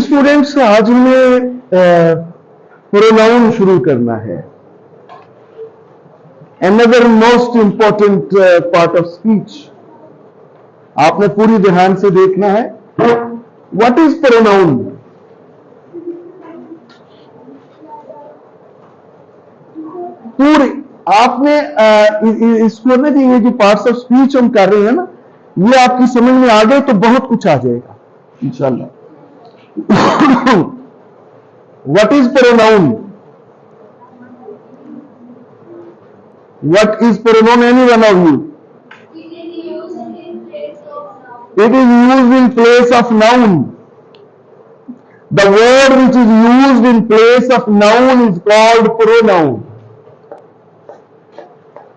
Students, आज हमें pronoun शुरू करना है। Another most important part of speech. आपने पूरी ध्यान से देखना है। What is pronoun? पूरी आपने इसको ना, ये जो पार्ट्स ऑफ स्पीच हम कर रहे हैं ना, ये आपकी समझ में आ गए तो बहुत कुछ आ जाएगा इंशाल्लाह। What is pronoun? What is pronoun? Any one of you? It is used in place of noun. The word which is used in place of noun is called pronoun.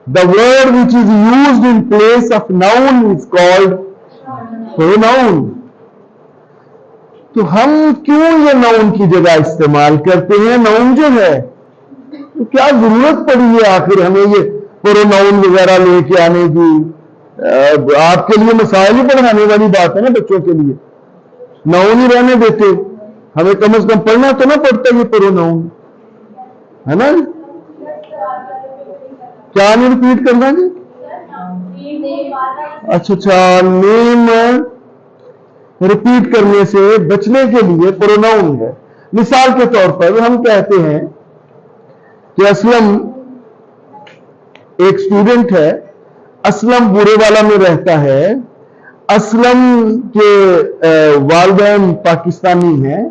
The word which is used in place of noun is called pronoun. तो हम क्यों ये noun की जगह इस्तेमाल करते हैं? Noun जो है, तो क्या जरूरत पड़ी है आखिर हमें ये प्रोनाउन वगैरह लेके आने की? आपके लिए मसाइल ही पढ़ाने वाली बात है ना बच्चों के लिए। नाउन ही रहने देते, हमें कम से कम पढ़ना तो ना पड़ता ये प्रोनाउन, है ना? क्या नहीं रिपीट करना जी? अच्छा, नेम रिपीट करने से बचने के लिए प्रोनाउन है। मिसाल के तौर पर हम कहते हैं कि असलम एक स्टूडेंट है, असलम बुरेवाला में रहता है, असलम के वालिदैन पाकिस्तानी हैं,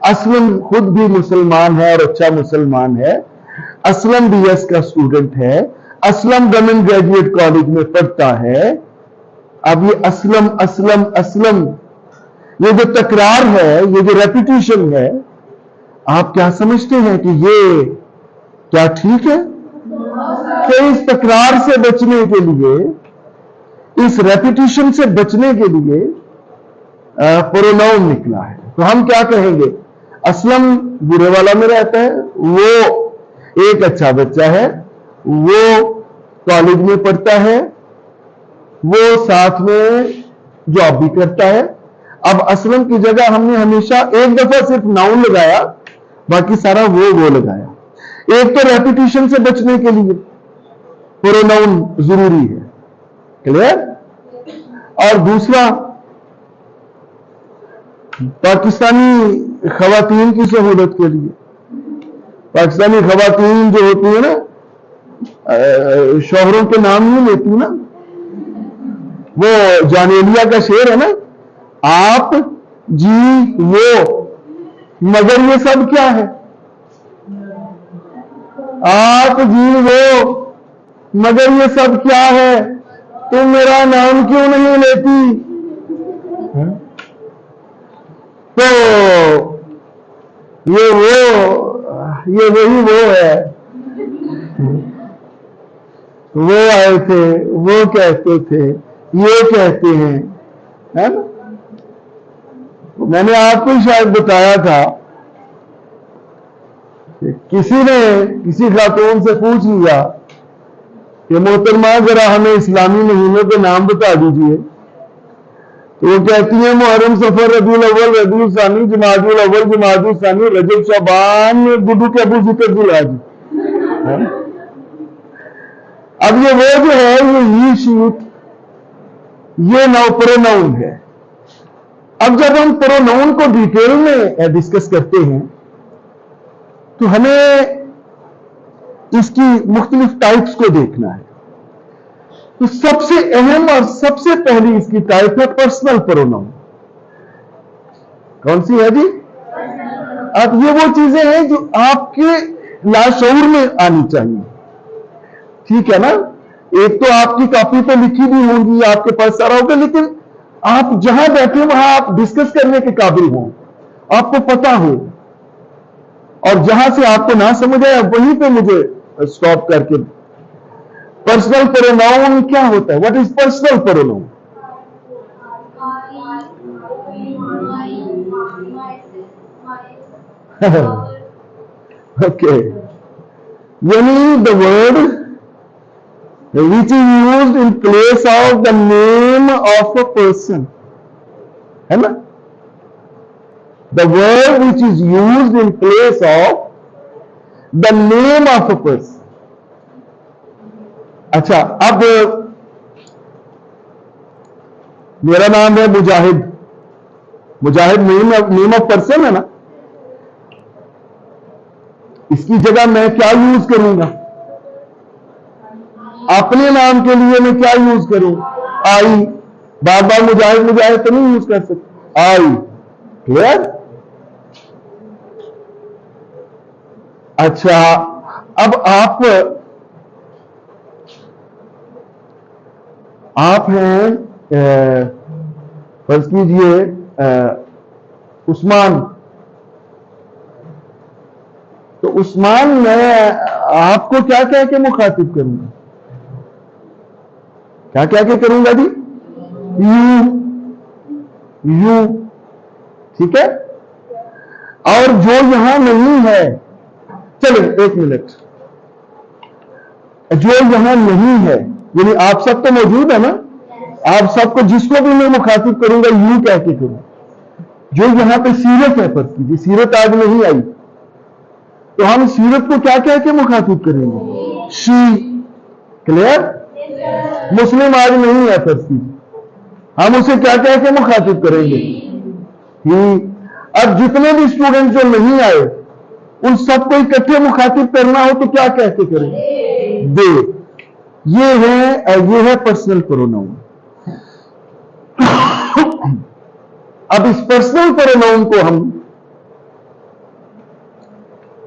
असलम खुद भी मुसलमान है और अच्छा मुसलमान है, असलम BS का स्टूडेंट है, असलम गवर्नमेंट ग्रेजुएट कॉलेज में पढ़ता है। अब ये असलम असलम असलम, ये जो तकरार है, ये जो रेपिटेशन है, आप क्या समझते हैं कि ये क्या ठीक है? तो इस तकरार से बचने के लिए, इस रेपिटेशन से बचने के लिए प्रोनाउन निकला है। तो हम क्या कहेंगे? असलम बुरेवाला में रहता है, वो एक अच्छा बच्चा है, वो कॉलेज में पढ़ता है, वो साथ में जॉब भी करता है। अब असलम की जगह हमने हमेशा एक दफा सिर्फ नाउन लगाया, बाकी सारा वो लगाया। एक तो रेपिटेशन से बचने के लिए प्रोनाउन जरूरी है, क्लियर? और दूसरा, पाकिस्तानी खवातीन की सहूलत के लिए, पाकिस्तानी खवातीन जो होती है ना, शोहरों के नाम नहीं लेती ना, वो जानेलिया का शेर है ना, आप जी वो, मगर ये सब क्या है? आप जी वो, मगर ये सब क्या है? तुम मेरा नाम क्यों नहीं लेती? तो ये वही वो है, वो आए थे, वो कहते थे, ये कहते हैं, है ना? मैंने आपको शायद बताया था कि किसी ने किसी खातून से पूछ लिया कि मोहतरमा जरा हमें इस्लामी महीनों के नाम बता दीजिए। तो वो कहती है मुहर्रम, सफर, रबीउल अव्वल, रबीउल सानी, जमादुल अव्वल, जमादुल सानी, रजब, शाबान, गुड्डू के अबू जिक्र दुल्हाज। अब ये वो जो है, ये शीट, ये प्रोनाउन है। अब जब हम प्रोनाउन को डिटेल में डिस्कस करते हैं तो हमें इसकी मुख्तलिफ टाइप्स को देखना है। तो सबसे अहम और सबसे पहली इसकी टाइप है पर्सनल प्रोनाउन। कौन सी है जी? अब ये वो चीजें हैं जो आपके लाशऊर में आनी चाहिए, ठीक है ना? एक तो आपकी कॉपी पे लिखी भी होंगी, आपके पास सारा होगा, लेकिन आप जहां बैठे वहां आप डिस्कस करने के काबिल हो, आपको पता हो, और जहां से आपको ना समझ आए वहीं पे मुझे स्टॉप करके। पर्सनल प्रोनाउन क्या होता है? What is personal pronoun? Okay, यानी the word which is used in place of the name of a person, है ना? The word which is used in place of the name of a person. अच्छा, अब मेरा नाम है मुजाहिद। मुजाहिद name of person है ना, इसकी जगह मैं क्या यूज करूंगा? अपने नाम के लिए मैं क्या यूज करूं? आई। बार बार मुजाहिद मुजाहिद तो नहीं यूज कर सकते। आई। क्लियर? अच्छा, अब आप हैं फर्ज कीजिए उस्मान। तो उस्मान मैं आपको क्या कह के मुखातिब करूंगा? क्या कह के करूंगा जी? यू। ठीक है। और जो यहां नहीं है, चलो एक मिनट, जो यहां नहीं है, यानी आप सब तो मौजूद है ना, आप सबको जिसको भी मैं मुखातिब करूंगा यू कह के करूंगा। जो यहां पे सीरत है, फर्ज कीजिए सीरत आज नहीं आई, तो हम सीरत को क्या कह के मुखातिब करेंगे? शी। क्लियर? मुस्लिम आज नहीं है, फर्ज कीजिए, हम उसे क्या कह के मुखातिब करेंगे? ही। अब जितने भी स्टूडेंट जो नहीं आए, उन सबको इकट्ठे मुखातिब करना हो तो क्या कह के करेंगे? दे। ये है पर्सनल प्रोनाउन। अब इस पर्सनल प्रोनाउन को हम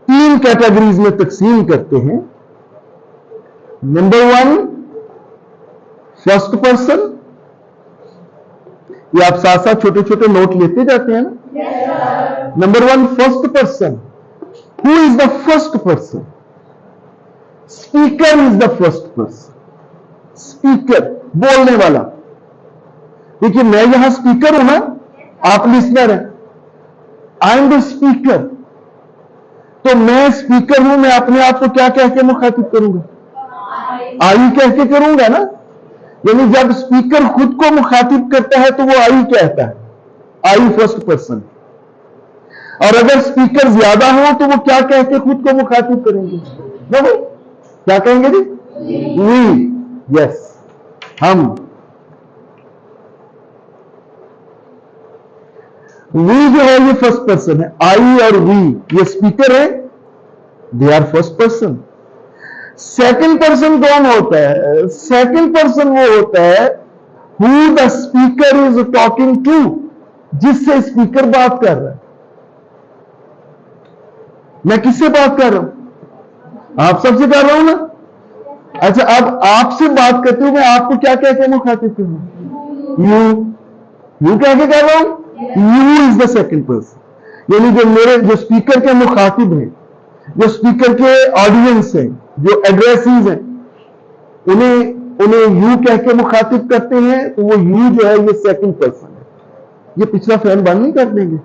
3 कैटेगरीज में तकसीम करते हैं। Number 1 first person. ये आप साथ साथ छोटे छोटे नोट लेते जाते हैं ना। Number 1 first person. Who is the first person? Speaker is the first person. Speaker, बोलने वाला। देखिए, मैं यहां स्पीकर हूं ना, आप लिसनर हैं। I am the speaker. तो मैं स्पीकर हूं, मैं अपने आप को क्या कह के मुखातिब करूंगा? आई कह के करूंगा ना। यानी जब स्पीकर खुद को मुखातिब करता है तो वो आई कहता है, आई फर्स्ट पर्सन। और अगर स्पीकर ज्यादा हो तो वो क्या कह के खुद को मुखातिब करेंगे? वो क्या कहेंगे जी? वी। यस, हम। वी जो है ये फर्स्ट पर्सन है। आई और वी ये स्पीकर है, they are first person. Second person कौन होता है? सेकंड पर्सन वो होता है who the speaker is talking to, जिससे स्पीकर बात कर रहा है। मैं किससे बात कर रहा हूं? आप सबसे कर रहा हूं ना। अच्छा, अब आपसे बात करते हुए मैं आपको क्या कह के मुखातिब करूं? यू कह के कर रहा हूं। You is the second person. यानी जो मेरे जो स्पीकर के मुखातिब हैं, जो स्पीकर के ऑडियंस हैं, जो एड्रेसीज हैं, उन्हें यू कह के मुखातिब करते हैं, तो वो यू जो है ये सेकंड पर्सन है। ये पिछला फैन बंद नहीं कर देंगे?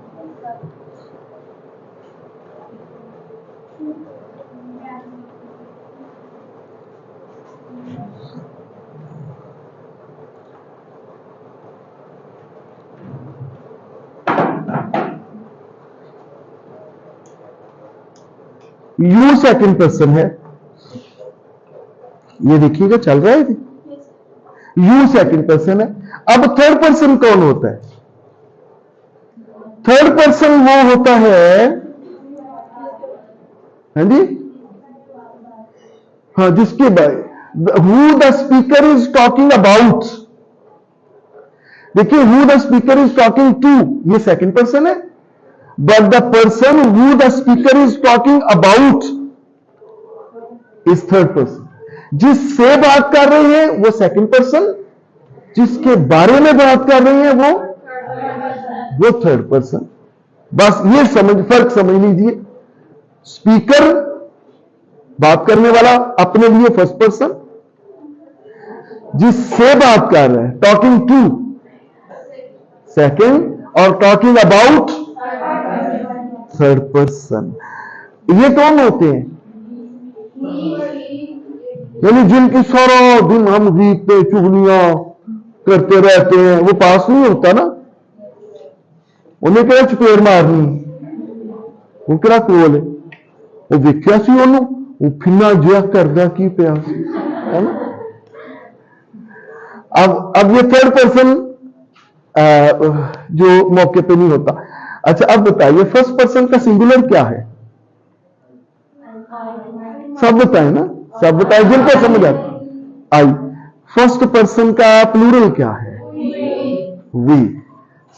यू सेकंड पर्सन है। ये देखिएगा चल रहा है, यू सेकंड पर्सन है। अब थर्ड पर्सन कौन होता है? थर्ड पर्सन वो होता है, हाँ जी, हाँ, जिसके who the speaker is talking about. देखिए, who the speaker is talking to ये सेकंड पर्सन है, but the person who the speaker is talking about is third person. जिससे बात कर रहे हैं वो सेकंड पर्सन, जिसके बारे में बात कर रहे हैं वो थर्ड पर्सन। बस ये फर्क समझ लीजिए। स्पीकर बात करने वाला अपने लिए फर्स्ट पर्सन, जिससे बात कर रहा है टॉकिंग टू सेकंड, और टॉकिंग अबाउट थर्ड पर्सन। ये कौन होते हैं? यानी जिनकी सारा दिन हम गीते चुगलियां करते रहते हैं, वो पास नहीं होता ना। ਉਹਨੇ ਕਿਹੜਾ ਚਪੇੜ ਮਾਰਨੀ, ਉਹ ਕਿਹੜਾ ਕੋਲ ਹੈ, ਉਹ ਵੇਖਿਆ ਸੀ ਉਹਨੂੰ, ਉਹ ਫਿੰਨਾ ਜਿਹਾ ਕਰਦਾ ਕੀ ਪਿਆ ਸੀ, है ना। अब ये थर्ड पर्सन जो मौके पे नहीं होता। अच्छा अब बताइए फर्स्ट पर्सन का सिंगुलर क्या है, सब बताए ना, सब बताए जिनको समझ आता। आई। फर्स्ट पर्सन का प्लूरल क्या है, वी।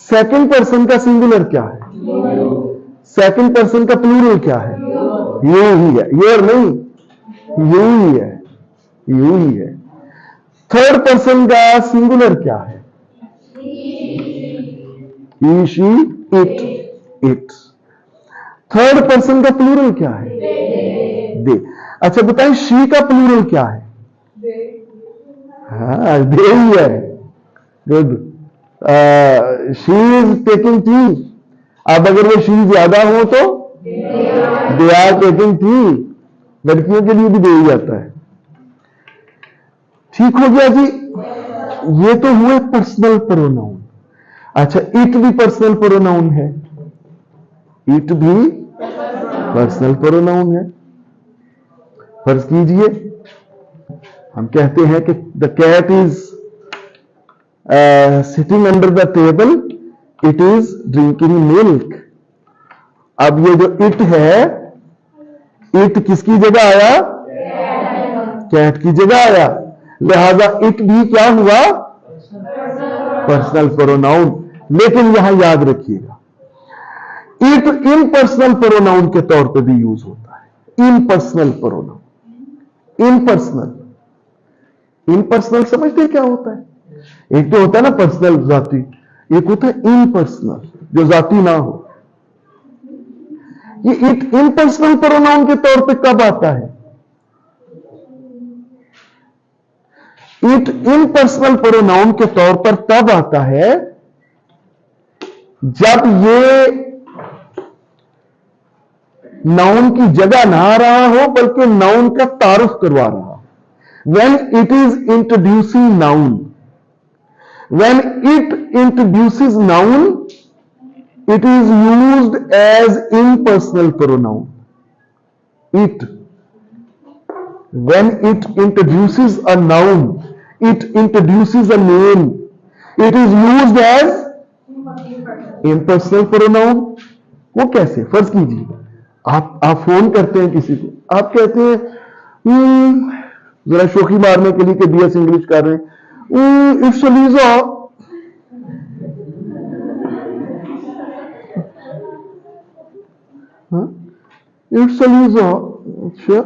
सेकंड पर्सन का सिंगुलर क्या है, सेकंड पर्सन का प्लूरल क्या है, यू ही है, योर नहीं, यू ही है, यू ही है। थर्ड पर्सन का सिंगुलर क्या है, he, she, it, it. Third person का प्लूरल क्या है, दे। अच्छा बताएं शी का प्लूरल क्या है, हाँ दे ही है, good. She is taking tea, अब अगर वो शी ज्यादा हो तो दे आर टेकिंग टी, लड़कियों के लिए भी दे ही जाता है। ठीक हो गया जी, ये तो हुए पर्सनल प्रोनाउन। अच्छा इट भी पर्सनल प्रोनाउन है, इट भी पर्सनल प्रोनाउन है। फर्ज कीजिए हम कहते हैं कि the cat is sitting under the table, it is drinking milk. अब ये जो इट है, इट किसकी जगह आया, कैट की जगह आया, लिहाजा इट भी क्या हुआ, पर्सनल प्रोनाउन। लेकिन यहां याद रखिएगा इट इम्पर्सनल प्रोनाउन के तौर पे भी यूज होता है, इम्पर्सनल प्रोनाउन। इम्पर्सनल, इम्पर्सनल समझते क्या होता है, एक तो होता है ना पर्सनल जाति, एक होता है इम्पर्सनल जो जाति ना हो। ये इट इम्पर्सनल प्रोनाउन के तौर पे कब आता है, इट इम्पर्सनल प्रोनाउन के तौर पर तब आता है जब ये नाउन की जगह ना आ रहा हो बल्कि नाउन का तारुफ करवा रहा हो। When it is introducing noun, when it introduces noun, it is used as impersonal pronoun. It, when it introduces a noun, it introduces a name, it is used as impersonal pronoun। वो कैसे, फर्ज कीजिए आप phone करते हैं किसी को, आप कहते हैं जरा शोखी मारने के लिए कि बीएस इंग्लिश कर रहे हैं, इट्स अलीजा, इट्स अलीजा। अच्छा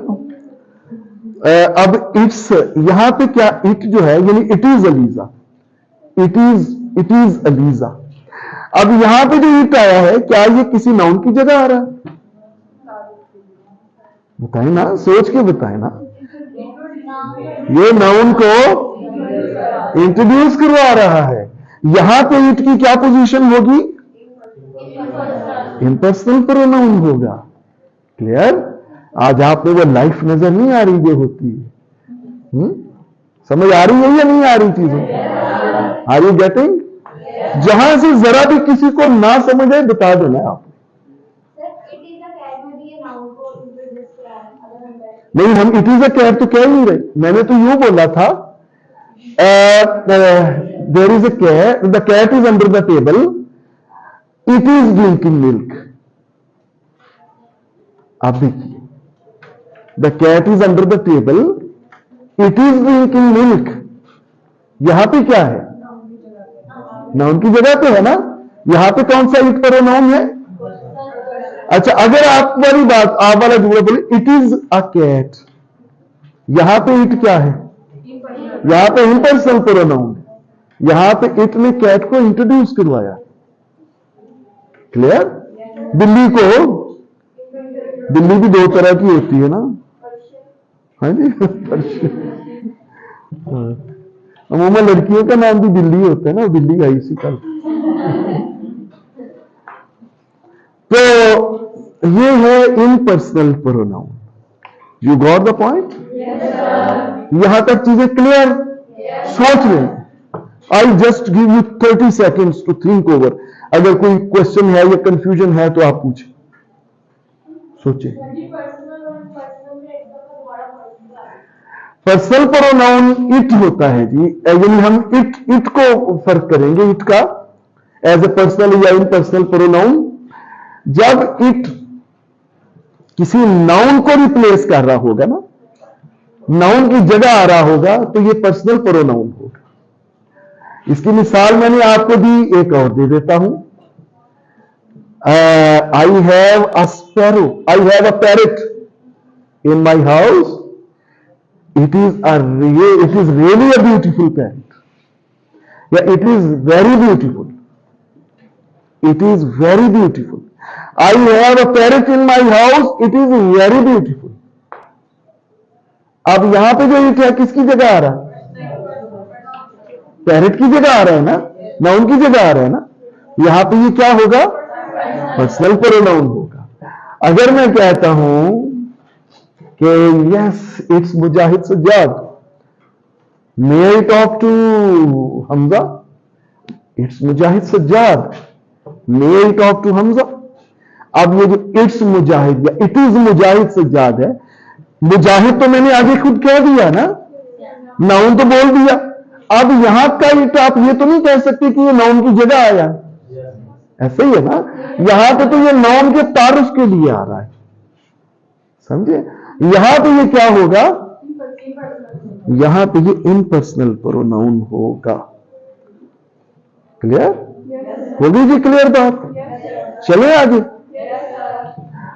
अब इट्स यहां पे क्या, इट जो है यानी it is ELISA, it is ELISA. अब यहां पे जो इट आया है क्या ये किसी नाउन की जगह आ रहा है, बताए ना, सोच के बताए ना। ये नाउन को इंट्रोड्यूस करवा रहा है, यहां पे इट की क्या पोजीशन होगी, इम्पर्सनल प्रोनाउन होगा। क्लियर, आज आपको वो लाइफ नजर नहीं आ रही जो होती है, समझ आ रही है या नहीं आ रही चीजें, आर यू गेटिंग। जहां से जरा भी किसी को ना समझ आए बता देना आप, नहीं हम इट इज अ कैट तो कह नहीं रहे, मैंने तो यूं बोला था there is a cat, the cat is under the table, it is drinking milk. आप देखिए the cat is under the table, it is drinking milk, यहां पे क्या है, नाउन की जगह पे है ना, यहां पे कौन सा इट प्रोनाउन है। अच्छा अगर आप वाली बात, आप वाला जुमला बोले इट इज अ कैट, यहां पे इट क्या है, यहां पे इम्पर्सनल प्रोनाउन है, यहां पे इट ने कैट को इंट्रोड्यूस करवाया। क्लियर। बिल्ली को, बिल्ली भी दो तरह की होती है ना, हाँ जी अमूमन लड़कियों का नाम भी बिल्ली होता है ना, बिल्ली आई सी कल। तो ये है impersonal pronoun. You got the point. यहां तक चीजें क्लियर। सोच लें, I just give you 30 seconds to think over. अगर कोई क्वेश्चन है या कंफ्यूजन है तो आप पूछें, सोचें। पर्सनल प्रोनाउन इट होता है जी, यानी हम इट को फर्क करेंगे, इट का एज ए पर्सनल या इनपर्सनल प्रोनाउन। जब इट किसी नाउन को रिप्लेस कर रहा होगा ना, नाउन की जगह आ रहा होगा, तो ये पर्सनल प्रोनाउन होगा। इसकी मिसाल मैंने आपको दी, एक और दे देता हूं। I have a sparrow, I have a parrot in my house, it is really a beautiful parrot, या it is very beautiful, it is very beautiful. I have a parrot in my house, it is very beautiful. अब यहां पे जो it है किसकी जगह आ रहा है? पैरेट की जगह आ रहा है ना, नाउन की जगह आ रहा है ना। यहां पे ये क्या होगा? पर्सनल प्रोनाउन होगा। अगर मैं कहता हूं कि yes it's Mujahid Sajjad, may I talk to Hamza, it's Mujahid Sajjad, may I talk to Hamza. अब ये जो इट्स मुजाहिद या इट इज मुजाहिद सज्जाद है, मुजाहिद तो मैंने आगे खुद कह दिया ना, नाउन तो बोल दिया। अब यहां का इट आप ये तो नहीं कह सकते कि ये नाउन की जगह आया, ऐसे ही है ना। यहां पे तो ये नाउन के तारुफ के लिए आ रहा है, समझे। यहां पे ये क्या होगा? यहां पे ये इनपर्सनल प्रोनाउन होगा। क्लियर हो गई जी? क्लियर बात? चले आगे।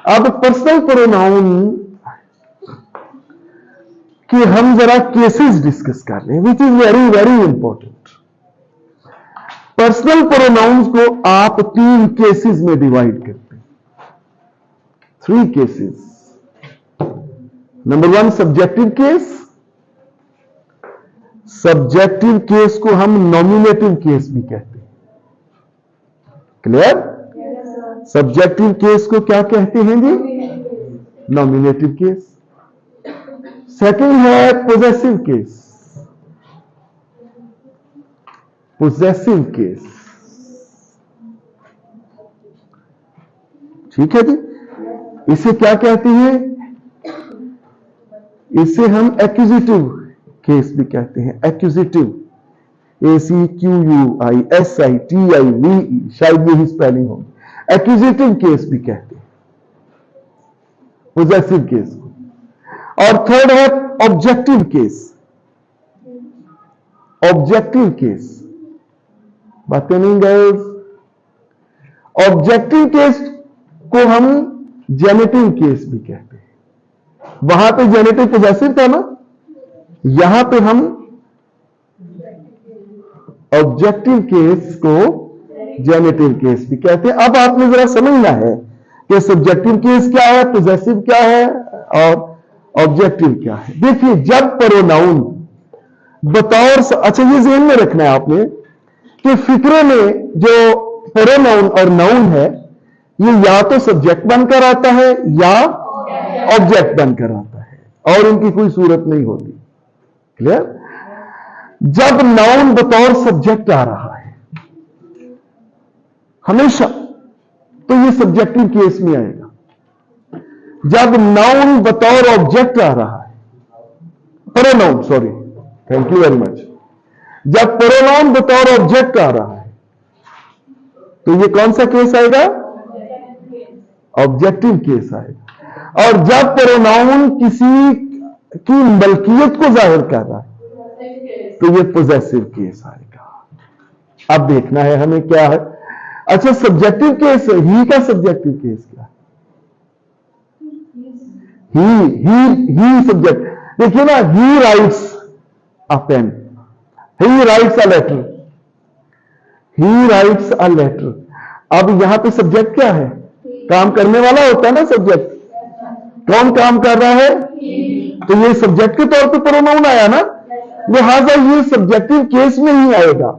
अब पर्सनल प्रोनाउन कि हम जरा केसेस डिस्कस कर रहे हैं, which is very very important. Personal pronouns को आप 3 केसेस में डिवाइड करते हैं, 3 cases. Number 1 subjective case. Subjective case को हम नॉमिनेटिव केस भी कहते हैं। क्लियर? सब्जेक्टिव केस को क्या कहते हैं जी? Nominative case. सेकंड है पोजेसिव केस। पोजेसिव केस, ठीक है जी। इसे क्या कहते हैं? इसे हम एक्यूजिटिव केस भी कहते हैं। एक्यूजिटिव, ACQUISITIVE, शायद यही स्पेलिंग होगी। एक्यूजिटिव केस भी कहते हैं पोजेसिव केस। और थर्ड है ऑब्जेक्टिव केस। ऑब्जेक्टिव केस, बातें नहीं गर्ल्स। ऑब्जेक्टिव केस को हम जेनेटिव केस भी कहते हैं। वहां पे जेनेटिव पॉजेसिव था ना, यहां पे हम ऑब्जेक्टिव केस को जेनेटिव केस भी कहते हैं। अब आपने जरा समझना है कि सब्जेक्टिव केस क्या है, पॉजेसिव क्या है और ऑब्जेक्टिव क्या है। देखिए, जब प्रोनाउन बतौर, अच्छा ये ज़हन में रखना है आपने कि फिक्रे में जो प्रोनाउन और नाउन है, ये या तो सब्जेक्ट बनकर आता है या ऑब्जेक्ट बनकर आता है, और इनकी कोई सूरत नहीं होती। क्लियर? जब नाउन बतौर सब्जेक्ट आ रहा है हमेशा, तो ये सब्जेक्टिव केस में आएगा। जब नाउन बतौर ऑब्जेक्ट आ रहा है, pronoun, sorry, thank you very much, जब प्रोनाउन बतौर ऑब्जेक्ट आ रहा है, तो ये कौन सा केस आएगा? ऑब्जेक्टिव केस आएगा। और जब प्रोनाउन किसी की मलकियत को जाहिर कर रहा है, तो ये पोजेसिव केस आएगा। अब देखना है हमें क्या है। अच्छा, सब्जेक्टिव केस, ही का सब्जेक्टिव केस क्या है? He subject. देखिए ना, he writes a pen, he writes a letter, he writes a letter. अब यहां पे सब्जेक्ट क्या है? काम करने वाला होता है ना सब्जेक्ट। कौन काम कर रहा है? तो ये सब्जेक्ट के तौर पे प्रोनाउन आया ना, लिहाजा ये सब्जेक्टिव केस में ही आएगा।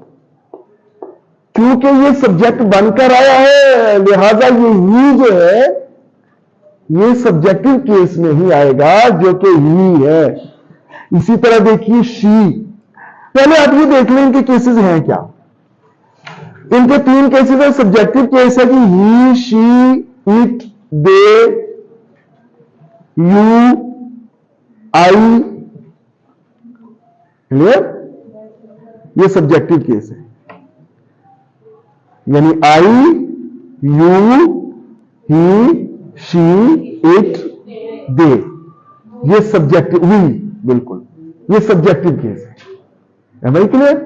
क्योंकि ये सब्जेक्ट बनकर आया है, लिहाजा ये ही जो है ये सब्जेक्टिव केस में ही आएगा, जो कि ही है। इसी तरह देखिए शी। पहले आप ये देख लें कि केसेस हैं क्या। इनके तीन केसेस है। सब्जेक्टिव केस है कि he, she, it, they, you, I. Clear? ये सब्जेक्टिव केस है, यानी I, you, he, she, it, they. ये सब्जेक्टिव, वी, बिल्कुल ये सब्जेक्टिव केस है भाई। क्लियर?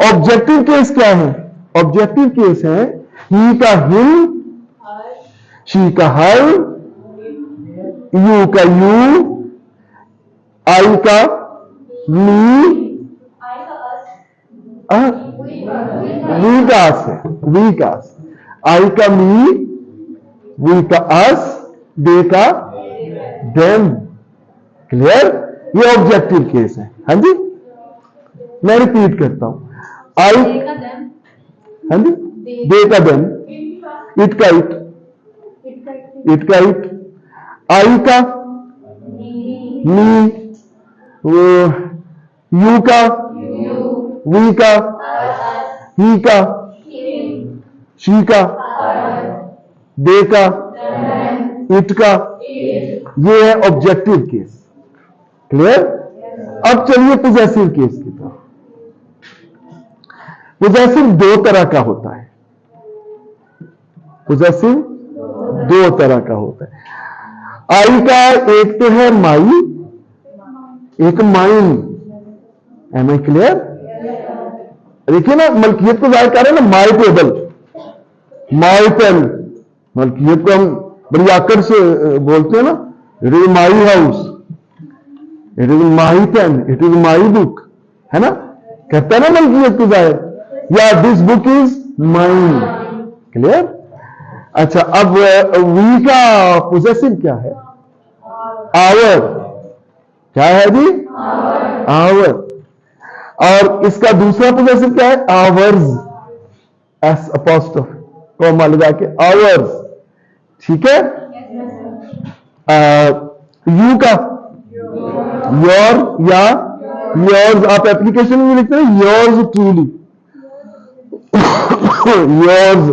ऑब्जेक्टिव केस क्या है? ऑब्जेक्टिव केस है ही का हिम, शी का हर, यू का यू, आई का मी, वी का अस है, वी का अस, आई का मी, वी का अस, दे का देम। क्लियर? ये ऑब्जेक्टिव केस है। हाँ जी, मैं रिपीट करता हूं। आई, हाँ जी, दे का देम, इट का इट, इट का इट, आई का मी, वो यू का, वी का, ही का, शी का, दे का, इट का। ये है ऑब्जेक्टिव केस। क्लियर? अब चलिए पोजेसिव केस की तरफ। पोजेसिव दो तरह का होता है। पोजेसिव दो तरह का होता है। आई का एक तो है माई, एक माइन। M I clear? देखिए ना, मलकियत को जाहिर कर रहे हैं ना, माई टेबल, माई पेन। मलकियत को हम बड़ी आकड़ से बोलते हैं ना, it is my house, it is my pen, it is my book, है ना, कहता है ना मलकियत को जाहिर, या this book is mine. Clear? अच्छा, अब वी का पोजेसिव क्या है? आवर। क्या है जी? आवर। और इसका दूसरा पोजेसिव क्या है? आवर्स, एस अपोस्ट्रोफ कॉमा लगा के, आवर्स। ठीक है? यू का योर या योर्स, आप एप्लीकेशन में लिखते हैं योर्स ट्रूली, योर्स।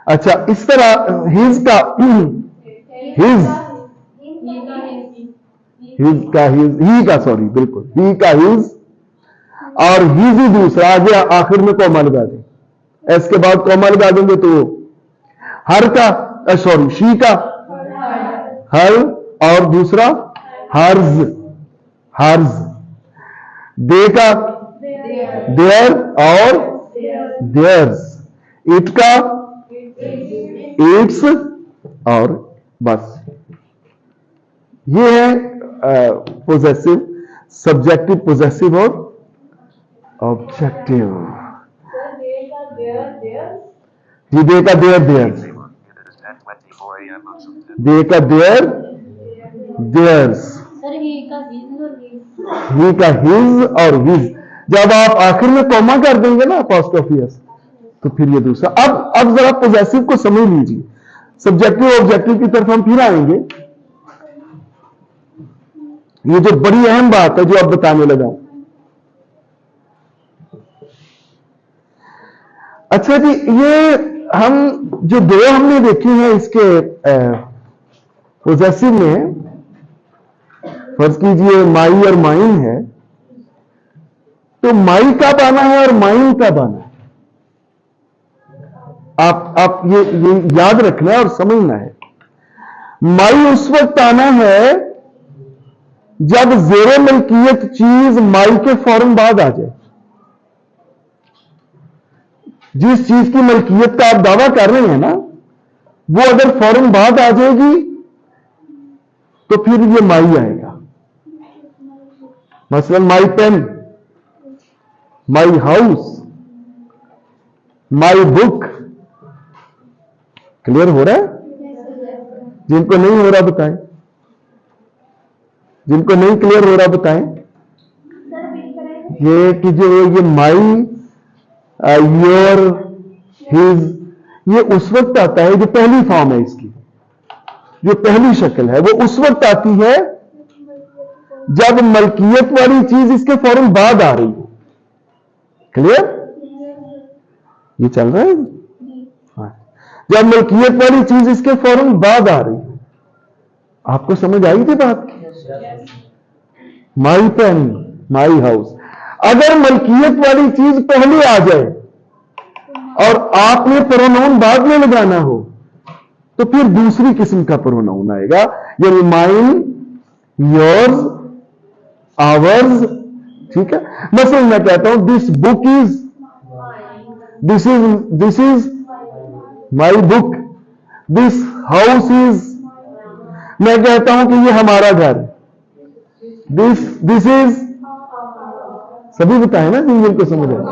अच्छा, इस तरह हिज का हिज, हिज का हिज, ही का सॉरी बिल्कुल, ही का हिज, और हिज ही दूसरा आ गया, आखिर में कॉमा लगा दें, एस के बाद कॉमा लगा देंगे तो हर का, सॉरी शी का हर, और दूसरा हर्ज, हर्ज। दे का देयर और देयर्स, इट का इट्स, और बस। ये है पोजेसिव, सब्जेक्टिव, पोजेसिव और ऑब्जेक्टिव। जी, दे का देयर देयर्स, दे का देयर देयर्स, ही का हिज और हिज। जब आप आखिर में कॉमा कर देंगे ना अपोस्ट्रोफी एस, तो फिर ये दूसरा। अब जरा पोजेसिव को समझ लीजिए। सब्जेक्टिव ऑब्जेक्टिव की तरफ हम फिर आएंगे। ये जो बड़ी अहम बात है जो अब बताने लगा। अच्छा जी, ये हम जो दो हमने देखी हैं इसके पोजेसिव में, फर्ज कीजिए माई और माइन है, तो माई कब आना है और माइन कब आना है, आप ये याद रखना है और समझना है। माई उस वक्त आना है जब जेरे मलकियत चीज माई के फौरन बाद आ जाए। जिस चीज की मलकियत का आप दावा कर रहे हैं ना, वो अगर फौरन बाद आ जाएगी तो फिर ये माई आएगा। मसलन my pen, my house, my book. Clear हो रहा है? जिनको नहीं हो रहा बताएं, जिनको नहीं क्लियर हो रहा बताएं। ये कि जो ये माई, योर, हिज, ये उस वक्त आता है, जो पहली फॉर्म है इसकी, जो पहली शक्ल है, वो उस वक्त आती है जब मलकियत वाली चीज इसके फौरन बाद आ रही है। क्लियर? ये चल रहा है। हाँ। जब मलकियत वाली चीज इसके फौरन बाद आ रही है, आपको समझ आई थी बात? माई पेन, माई हाउस। अगर मलकियत वाली चीज पहले आ जाए और आपने प्रोनाउन बाद में लगाना हो, तो फिर दूसरी किस्म का प्रोनाउन आएगा, यानी माइन, योर्स, आवर्स। ठीक है। मसलन मैं कहता हूं this book is, this is my book, this house is, मैं कहता हूं कि ये हमारा घर, दिस इज, सभी बताए ना जिनको समझ आए।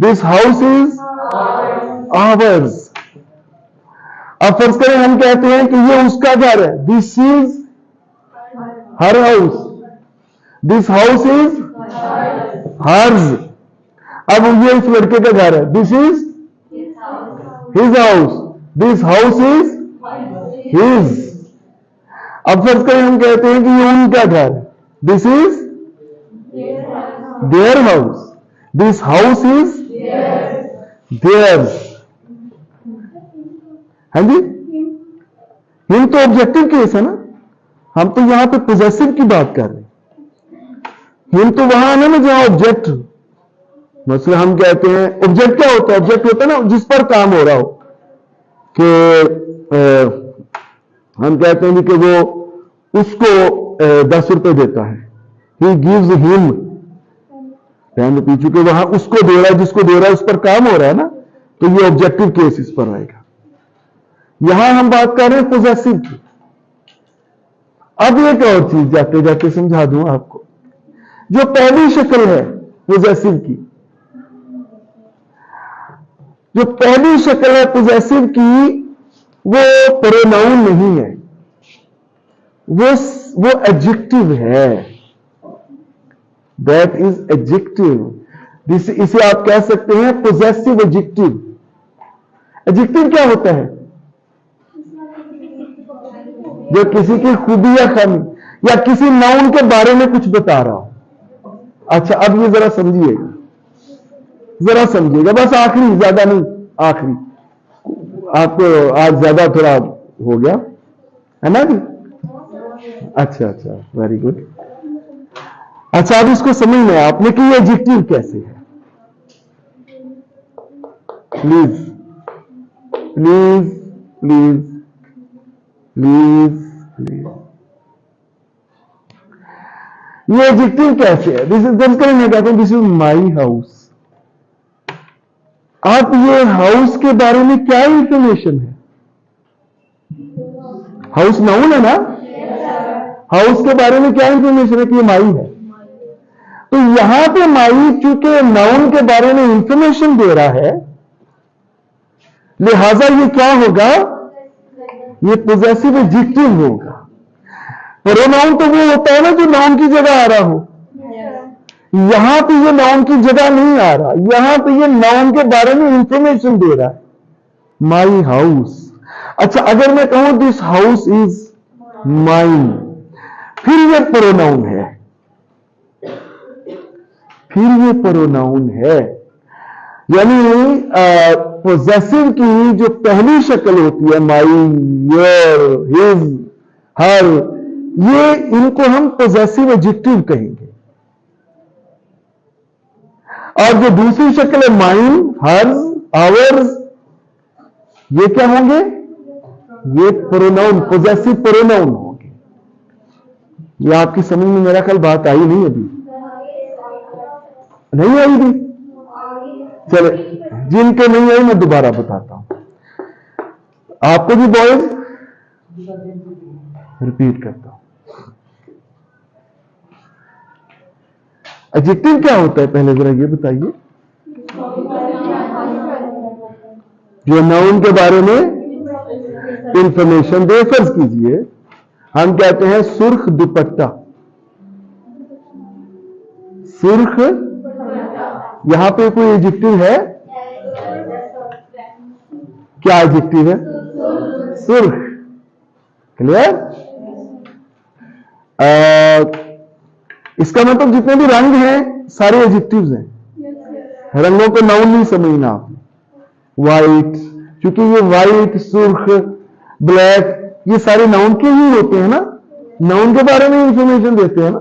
This house is ours. अब फर्ज करें हम कहते हैं कि ये उसका घर है, this is her house, this house is hers. अब ये इस लड़के का घर है, this is his house, this house is his. अब फर्ज करें हम कहते हैं कि ये उनका घर है, this is their house, this house is theirs. हाँ जी, हिम तो ऑब्जेक्टिव केस है ना, हम तो यहां पे पोजेसिव की बात कर रहे हैं। हिम तो वहां है ना जहां ऑब्जेक्ट, मतलब हम कहते हैं ऑब्जेक्ट क्या होता है? ऑब्जेक्ट होता है ना जिस पर काम हो रहा हो, कि हम कहते हैं कि वो उसको 10 रुपए देता है, ही गिव्स हिम 10 रुपीज, चूंकि वहां उसको दे रहा है, जिसको दे रहा है उस पर काम हो रहा है ना, तो ये ऑब्जेक्टिव केस इस पर आएगा। यहां हम बात कर रहे हैं पोजेसिव की। अब एक और चीज जाते जाते समझा दूं आपको, जो पहली शक्ल है पोजेसिव की, जो पहली शक्ल है पोजेसिव की, वो प्रोनाउन नहीं है, वो एडजेक्टिव है। That is adjective. इसे आप कह सकते हैं पोजेसिव एडजेक्टिव। एडजेक्टिव क्या होता है? जो किसी की खूबी या खामी या किसी नाउन के बारे में कुछ बता रहा हो। अच्छा, अब ये जरा समझिएगा, जरा समझिएगा, बस आखिरी, ज्यादा नहीं, आखिरी। आपको आज ज्यादा थोड़ा हो गया है ना जी? अच्छा अच्छा, वेरी गुड। अच्छा, अब इसको समझना है आपने कि ये एडजेक्टिव कैसे है। Please please please please please, ये एडजेक्टिव कैसे है? दिस इज, जब करें मैं कहता हूं दिस इज माई हाउस। आप ये हाउस के बारे में क्या इंफॉर्मेशन है? हाउस नाउन है ना, हाउस के बारे में क्या इंफॉर्मेशन है कि ये माई है। तो यहां पे माई चूंकि नाउन के बारे में इंफॉर्मेशन दे रहा है, लिहाजा ये क्या होगा? ये पोजेसिव एडजेक्टिव होगा। प्रोनाउन तो वो होता है ना जो नाउन की जगह आ रहा हो। यहां पे ये नाउन की जगह नहीं आ रहा, यहां पे ये नाउन के बारे में इंफॉर्मेशन दे रहा है, माई हाउस। अच्छा, अगर मैं कहूं दिस हाउस इज माइन, फिर ये प्रोनाउन है, फिर ये प्रोनाउन है। यानी पोजेसिव की जो पहली शक्ल होती है, माई, योर, हिज, हर, ये इनको हम पोजेसिव एडजेक्टिव कहेंगे। और जो दूसरी शक्ल है माइन, हर्स, आवर्स, ये क्या होंगे? ये प्रोनाउन, पोजेसिव प्रोनाउन होंगे। ये आपकी समझ में मेरा ख्याल बात आई नहीं अभी? नहीं आई थी? चले, जिनके नहीं आई मैं दोबारा बताता हूं आपको भी, बॉयज रिपीट करता हूं। एडजेक्टिव क्या होता है पहले जरा ये बताइए। जो नाउन के बारे में इंफॉर्मेशन दे। फर्ज कीजिए हम कहते हैं सुर्ख दुपट्टा, सुर्ख, यहां पे कोई एडजेक्टिव है? क्या एडजेक्टिव है? सुर्ख। क्लियर? इसका मतलब जितने भी रंग हैं सारे एडजेक्टिव्स हैं। रंगों को नाउन नहीं समझना आप। वाइट, क्योंकि ये वाइट, सुर्ख, ब्लैक, ये सारे नाउन के ही होते हैं ना, नाउन के बारे में इंफॉर्मेशन देते हैं ना।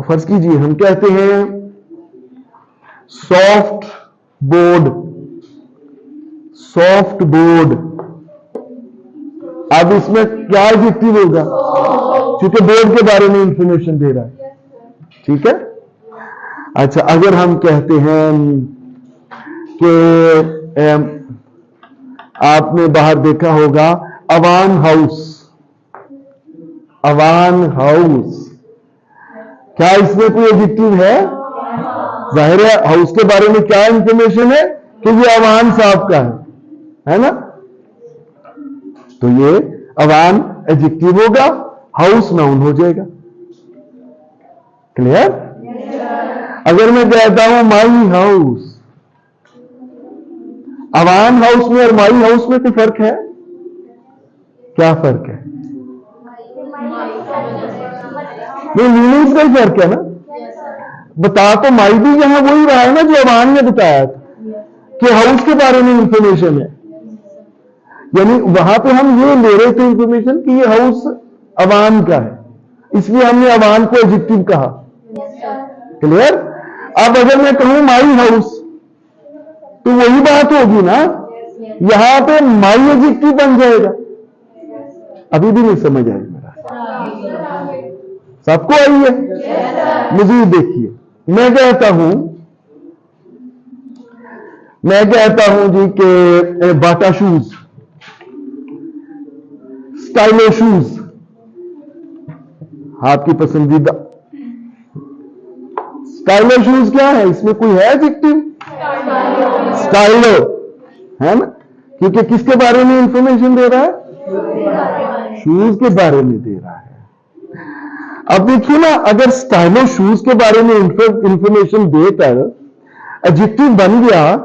फर्ज कीजिए हम कहते हैं सॉफ्ट बोर्ड, सॉफ्ट बोर्ड। अब इसमें क्या एडजेक्टिव होगा, क्योंकि बोर्ड के बारे में इंफॉर्मेशन दे रहा है, ठीक है। अच्छा, अगर हम कहते हैं कि आपने बाहर देखा होगा अवान हाउस, अवान हाउस, क्या इसमें कोई एडजेक्टिव है? जाहिर है हाउस के बारे में क्या इंफॉर्मेशन है कि ये अवान साहब का है ना। तो ये अवान एडजेक्टिव होगा, हाउस नाउन हो जाएगा। क्लियर? अगर मैं कहता हूं माई हाउस, अवान हाउस में और माई हाउस में कोई फर्क है? क्या फर्क है? नहीं, मीनिंग्स का ही फर्क है ना। बता तो माई भी यहां वही रहा है ना जो अवान ने बताया था कि हाउस के बारे में इंफॉर्मेशन है, यानी वहां पे हम ये ले रहे थे इंफॉर्मेशन कि ये हाउस अवान का है, इसलिए हमने अवान को एडजेक्टिव कहा। क्लियर? अब अगर मैं कहूं माई हाउस तो वही बात होगी ना, यहां पे माई एडजेक्टिव बन जाएगा। अभी भी नहीं समझ आई मेरा, सबको आई है? मुझे देखिए, मैं कहता हूं जी कि बाटा शूज, स्टाइलो शूज, आपकी पसंदीदा स्टाइलो शूज क्या है? इसमें कोई है एडजेक्टिव? स्टाइलो है ना, क्योंकि किसके बारे में इंफॉर्मेशन दे रहा है? शूज के बारे में दे रहा है। अब देखिए ना, अगर स्टाइलो शूज के बारे में इंफॉर्मेशन देकर एडजेक्टिव बन गया,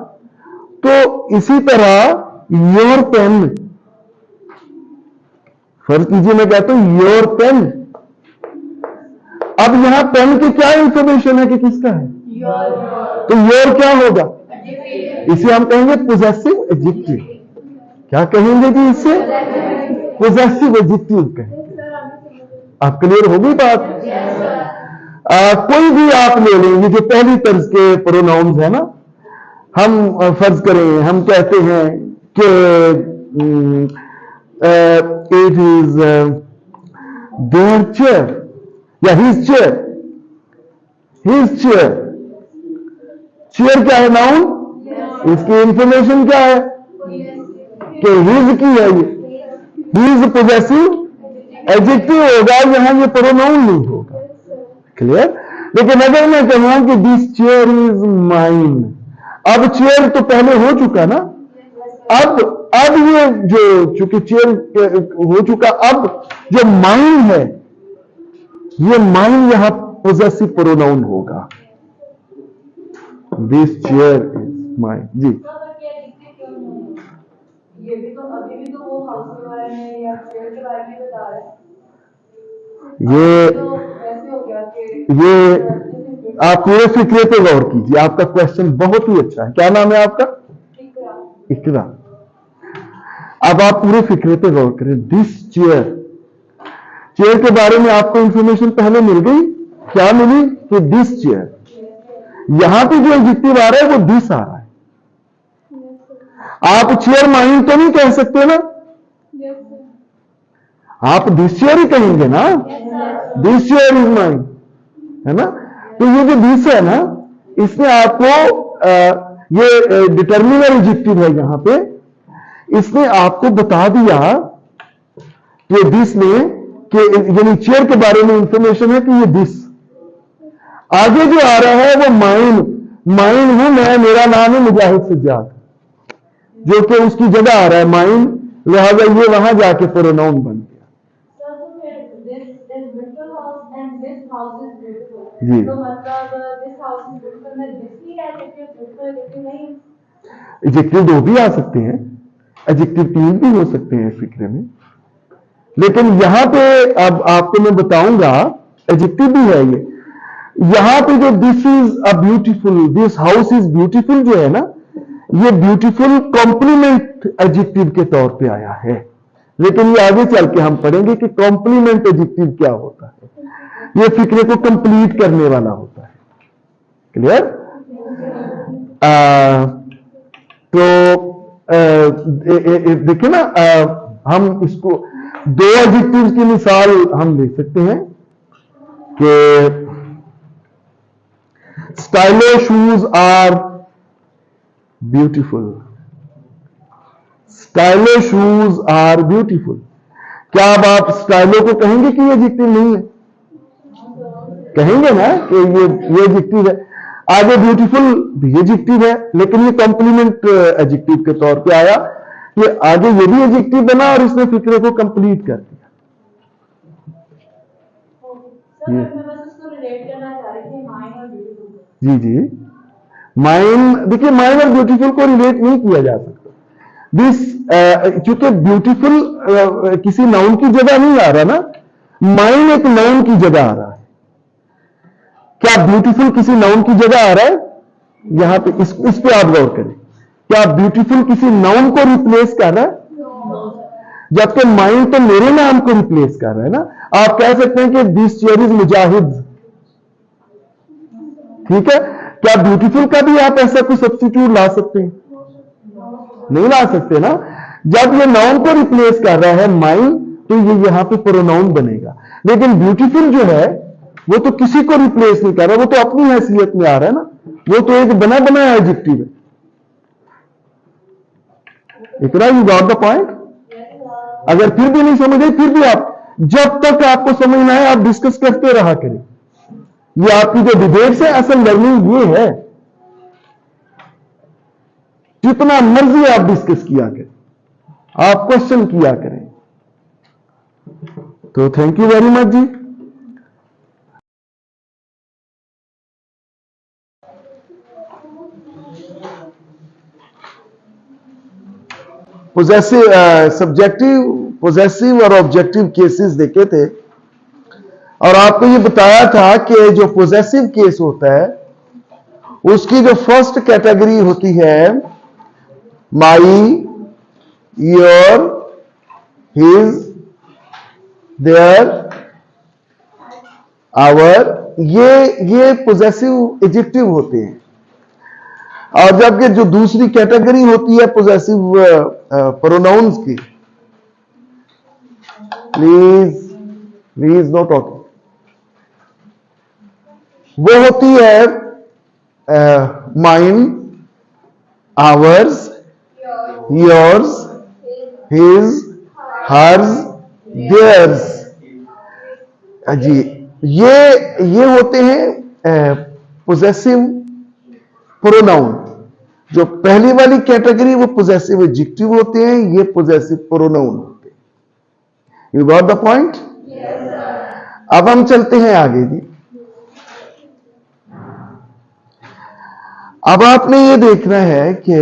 तो इसी तरह योर पेन, फर्ज कीजिए मैं कहता हूं योर पेन, अब यहां पेन की क्या इंफॉर्मेशन है कि किसका है? तो योर क्या होगा? इसे हम कहेंगे पोजेसिव एडजेक्टिव। क्या कहेंगे जी इसे? पोजेसिव एडजेक्टिव कहेंगे। आप क्लियर हो गई बात? कोई भी आप ले लें, ये जो पहली तर्ज के प्रोनाउंस है ना, हम फर्ज करें हम कहते हैं कि इट इज देयर चेयर या his chair, his chair, chair क्या है? नाउन। इसकी इंफॉर्मेशन क्या है कि हिज की है, ये हिज पोजेसिव एडजेक्टिव होगा, यहां ये प्रोनाउन नहीं होगा। क्लियर? लेकिन अगर मैं कहूं कि दिस चेयर इज माइन, अब चेयर तो पहले हो चुका ना, अब ये जो चूंकि चेयर हो चुका, अब जो माइन है, ये माइन यहां पोजेसिव प्रोनाउन होगा। This chair is mine. जी, ये भी तो अभी भी तो वो हाउस के बारे में या चेयर के बारे में बता रहा है। ये तो ऐसे हो गया कि ये आप पूरे फिक्रे पे गौर कीजिए। आपका क्वेश्चन बहुत ही अच्छा है। क्या नाम है आपका? इकरा। अब आप पूरे फिक्रे पे गौर करें। दिस चेयर, चेयर के बारे में आपको इंफॉर्मेशन पहले मिल गई। क्या मिली? कि दिस चेयर, यहां पे जो एडजेक्टिव आ रहा है वो दिस आ रहा है। आप चेयर माइन तो नहीं कह सकते ना, आप दिस चेयर ही कहेंगे ना, दिस चेयर इज माइन, है ना। तो ये जो दिस है ना, इसने आपको ये डिटर्मिनर एडजेक्टिव है यहां पे, इसने आपको बता दिया कि दिस ने, कि यानी चेयर के बारे में इंफॉर्मेशन है कि ये दिस। आगे जो आ रहा है वो माइन, माइन हूं मैं, मेरा नाम है मुजाहिद सज्जाद, जो कि उसकी जगह आ रहा है माइन, लिहाजा ये वहां जाके प्रोनाउन बन गया। जी, तो मतलब दिस हाउस इज ब्यूटीफुल में दिस ही नहीं, एडजेक्टिव दो भी आ सकते हैं, एडजेक्टिव तीन भी हो सकते हैं फिक्रे में, लेकिन यहां पे अब आपको मैं बताऊंगा एडजेक्टिव भी है ये। यहां पे जो this is a beautiful, this house is beautiful जो है ना, ये ब्यूटीफुल कॉम्प्लीमेंट एडजेक्टिव के तौर पे आया है, लेकिन ये आगे चल के हम पढ़ेंगे कि कॉम्प्लीमेंट एडजेक्टिव क्या होता है। ये फिक्रे को कंप्लीट करने वाला होता है। क्लियर? तो देखिए ना, हम इसको दो एडजेक्टिव्स की मिसाल हम ले सकते हैं कि Stylo shoes are beautiful. Stylo shoes are beautiful. क्या अब आप स्टाइलो को कहेंगे कि ये एडजेक्टिव नहीं है? कहेंगे ना कि ये एडजेक्टिव है। आगे ब्यूटीफुल भी एडजेक्टिव है, लेकिन ये कॉम्प्लीमेंट एडजेक्टिव के तौर पे आया। ये आगे ये भी एडजेक्टिव बना और इसने फिक्रे को कंप्लीट कर दिया। जी जी, माइन, देखिए माइन और ब्यूटीफुल को रिलेट नहीं किया जा सकता। दिस क्योंकि ब्यूटीफुल किसी नाउन की जगह नहीं आ रहा ना, माइन एक नाउन की जगह आ रहा है। क्या ब्यूटीफुल किसी नाउन की जगह आ रहा है? यहां पे इस पे आप गौर करें। क्या ब्यूटीफुल किसी नाउन को रिप्लेस कर रहा है? जबकि माइन तो मेरे नाम को रिप्लेस कर रहा है ना। आप कह सकते हैं कि दिस चेयर इज मुजाहिद, ठीक है। क्या ब्यूटीफुल का भी आप ऐसा कोई सब्स्टिट्यूट ला सकते हैं? नहीं ला सकते ना। जब ये नाउन को रिप्लेस कर रहा है माइन, तो ये यहां पे प्रोनाउन बनेगा। लेकिन ब्यूटीफुल जो है वो तो किसी को रिप्लेस नहीं कर रहा, वो तो अपनी हैसियत में आ रहा है ना। वो तो एक बना बनाया एडजेक्टिव है। इतना यू गॉट द पॉइंट? अगर फिर भी नहीं समझ आई, फिर भी आप जब तक आपको समझना है आप डिस्कस करते रहा करें। ये आपकी जो डिबेट्स है, असल लर्निंग ये है। जितना मर्जी आप डिस्कस किया करें, आप क्वेश्चन किया करें। तो थैंक यू वेरी मच जी। पोजेसिव, सब्जेक्टिव, पोजेसिव और ऑब्जेक्टिव केसेस देखे थे, और आपको ये बताया था कि जो पोजेसिव केस होता है उसकी जो फर्स्ट कैटेगरी होती है my, your, his, their, our, ये पोजेसिव एडजेक्टिव होते हैं। और जबकि जो दूसरी कैटेगरी होती है पोजेसिव प्रोनाउंस की, प्लीज नो टॉकिंग, वो होती है mine, ours, yours, his, hers, theirs. जी, ये होते हैं पोजेसिव प्रोनाउन। जो पहली वाली कैटेगरी वो पोजेसिव एडजेक्टिव होते हैं, ये पोजेसिव प्रोनाउन होते हैं। You got the point? अब हम चलते हैं आगे जी। अब आपने ये देखना है कि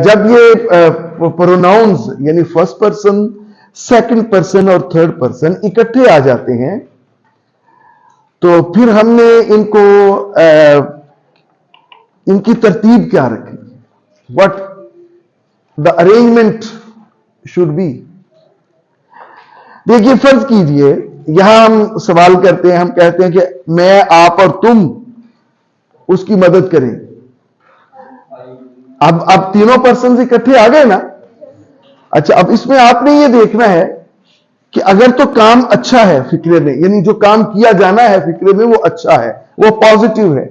जब ये प्रोनाउंस यानी फर्स्ट पर्सन, सेकंड पर्सन और थर्ड पर्सन इकट्ठे आ जाते हैं, तो फिर हमने इनकी तरतीब क्या रखी, what the arrangement should be. देखिए, फर्ज कीजिए यहां हम सवाल करते हैं, हम कहते हैं कि मैं, आप और तुम उसकी मदद करें। अब तीनों पर्सन इकट्ठे आ गए ना। अच्छा, अब इसमें आपने ये देखना है कि अगर तो काम अच्छा है फिक्रे में, यानी जो काम किया जाना है फिक्रे में वो अच्छा है, वो पॉजिटिव है,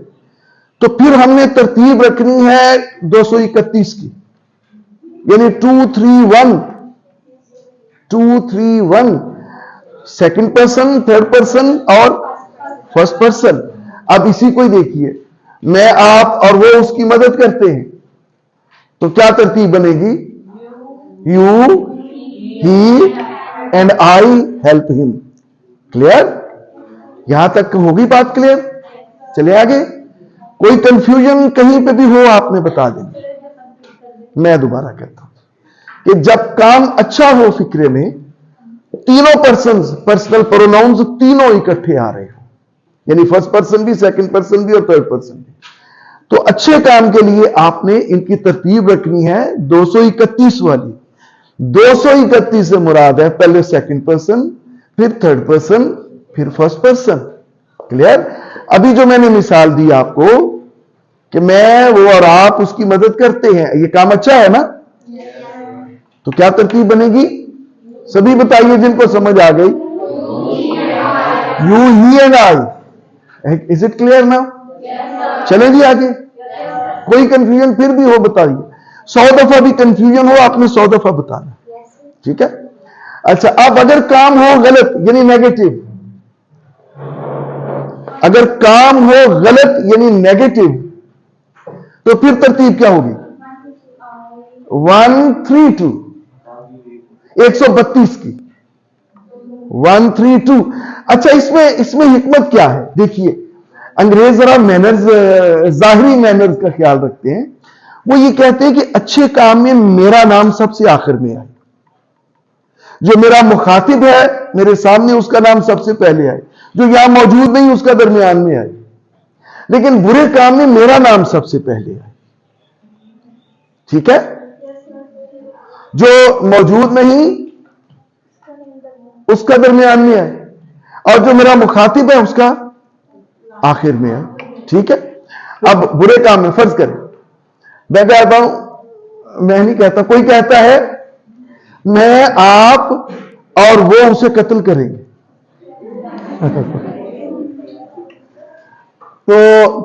तो फिर हमने तरतीब रखनी है 231 की, यानी 2 3 1, 2 3 1, सेकंड पर्सन, थर्ड पर्सन और फर्स्ट पर्सन। अब इसी को ही देखिए, मैं, आप और वो उसकी मदद करते हैं, तो क्या तरतीब बनेगी? You, he and I help him. Clear? यहां तक होगी बात क्लियर? चले आगे। कोई कंफ्यूजन कहीं पे भी हो आपने बता देना। मैं दोबारा कहता हूं कि जब काम अच्छा हो फिक्रे में, तीनों पर्सनल प्रोनाउंस तीनों इकट्ठे आ रहे हो, यानी फर्स्ट पर्सन भी, सेकंड पर्सन भी और थर्ड पर्सन भी। तो अच्छे काम के लिए आपने इनकी तरतीब रखनी है 231 वाली। 231 से मुराद है पहले सेकंड पर्सन, फिर थर्ड पर्सन, फिर फर्स्ट पर्सन। क्लियर? अभी जो मैंने मिसाल दी आपको कि मैं, वो और आप उसकी मदद करते हैं, ये काम अच्छा है ना? तो क्या तरतीब बनेगी? सभी बताइए जिनको समझ आ गई। You, he and I. Is it clear now? चलें जी आगे। कोई कंफ्यूजन फिर भी हो बताइए। 100 दफा भी कंफ्यूजन हो, आपने 100 दफा बताना। ठीक है? अच्छा, अब अगर काम हो गलत यानी नेगेटिव, अगर काम हो गलत यानी नेगेटिव, तो फिर तरतीब क्या होगी? 132, 132 की 132। अच्छा, इसमें हिकमत क्या है? देखिए, अंग्रेज जरा मैनर्स, जाहिरी मैनर्स का ख्याल रखते हैं। वो ये कहते हैं कि अच्छे काम में मेरा नाम सबसे आखिर में आए, जो मेरा मुखातिब है मेरे सामने उसका नाम सबसे पहले आए, जो यहां मौजूद नहीं उसका दरमियान में आए, लेकिन बुरे काम में मेरा नाम सबसे पहले आए। ठीक है? जो मौजूद नहीं उसका दरमियान में आए, और जो मेरा मुखातिब है उसका आखिर में आए। ठीक है? अब बुरे काम में फर्ज करें, मैं कहता हूं, मैं नहीं कहता, कोई कहता है मैं, आप और वो उसे कत्ल करेंगे। तो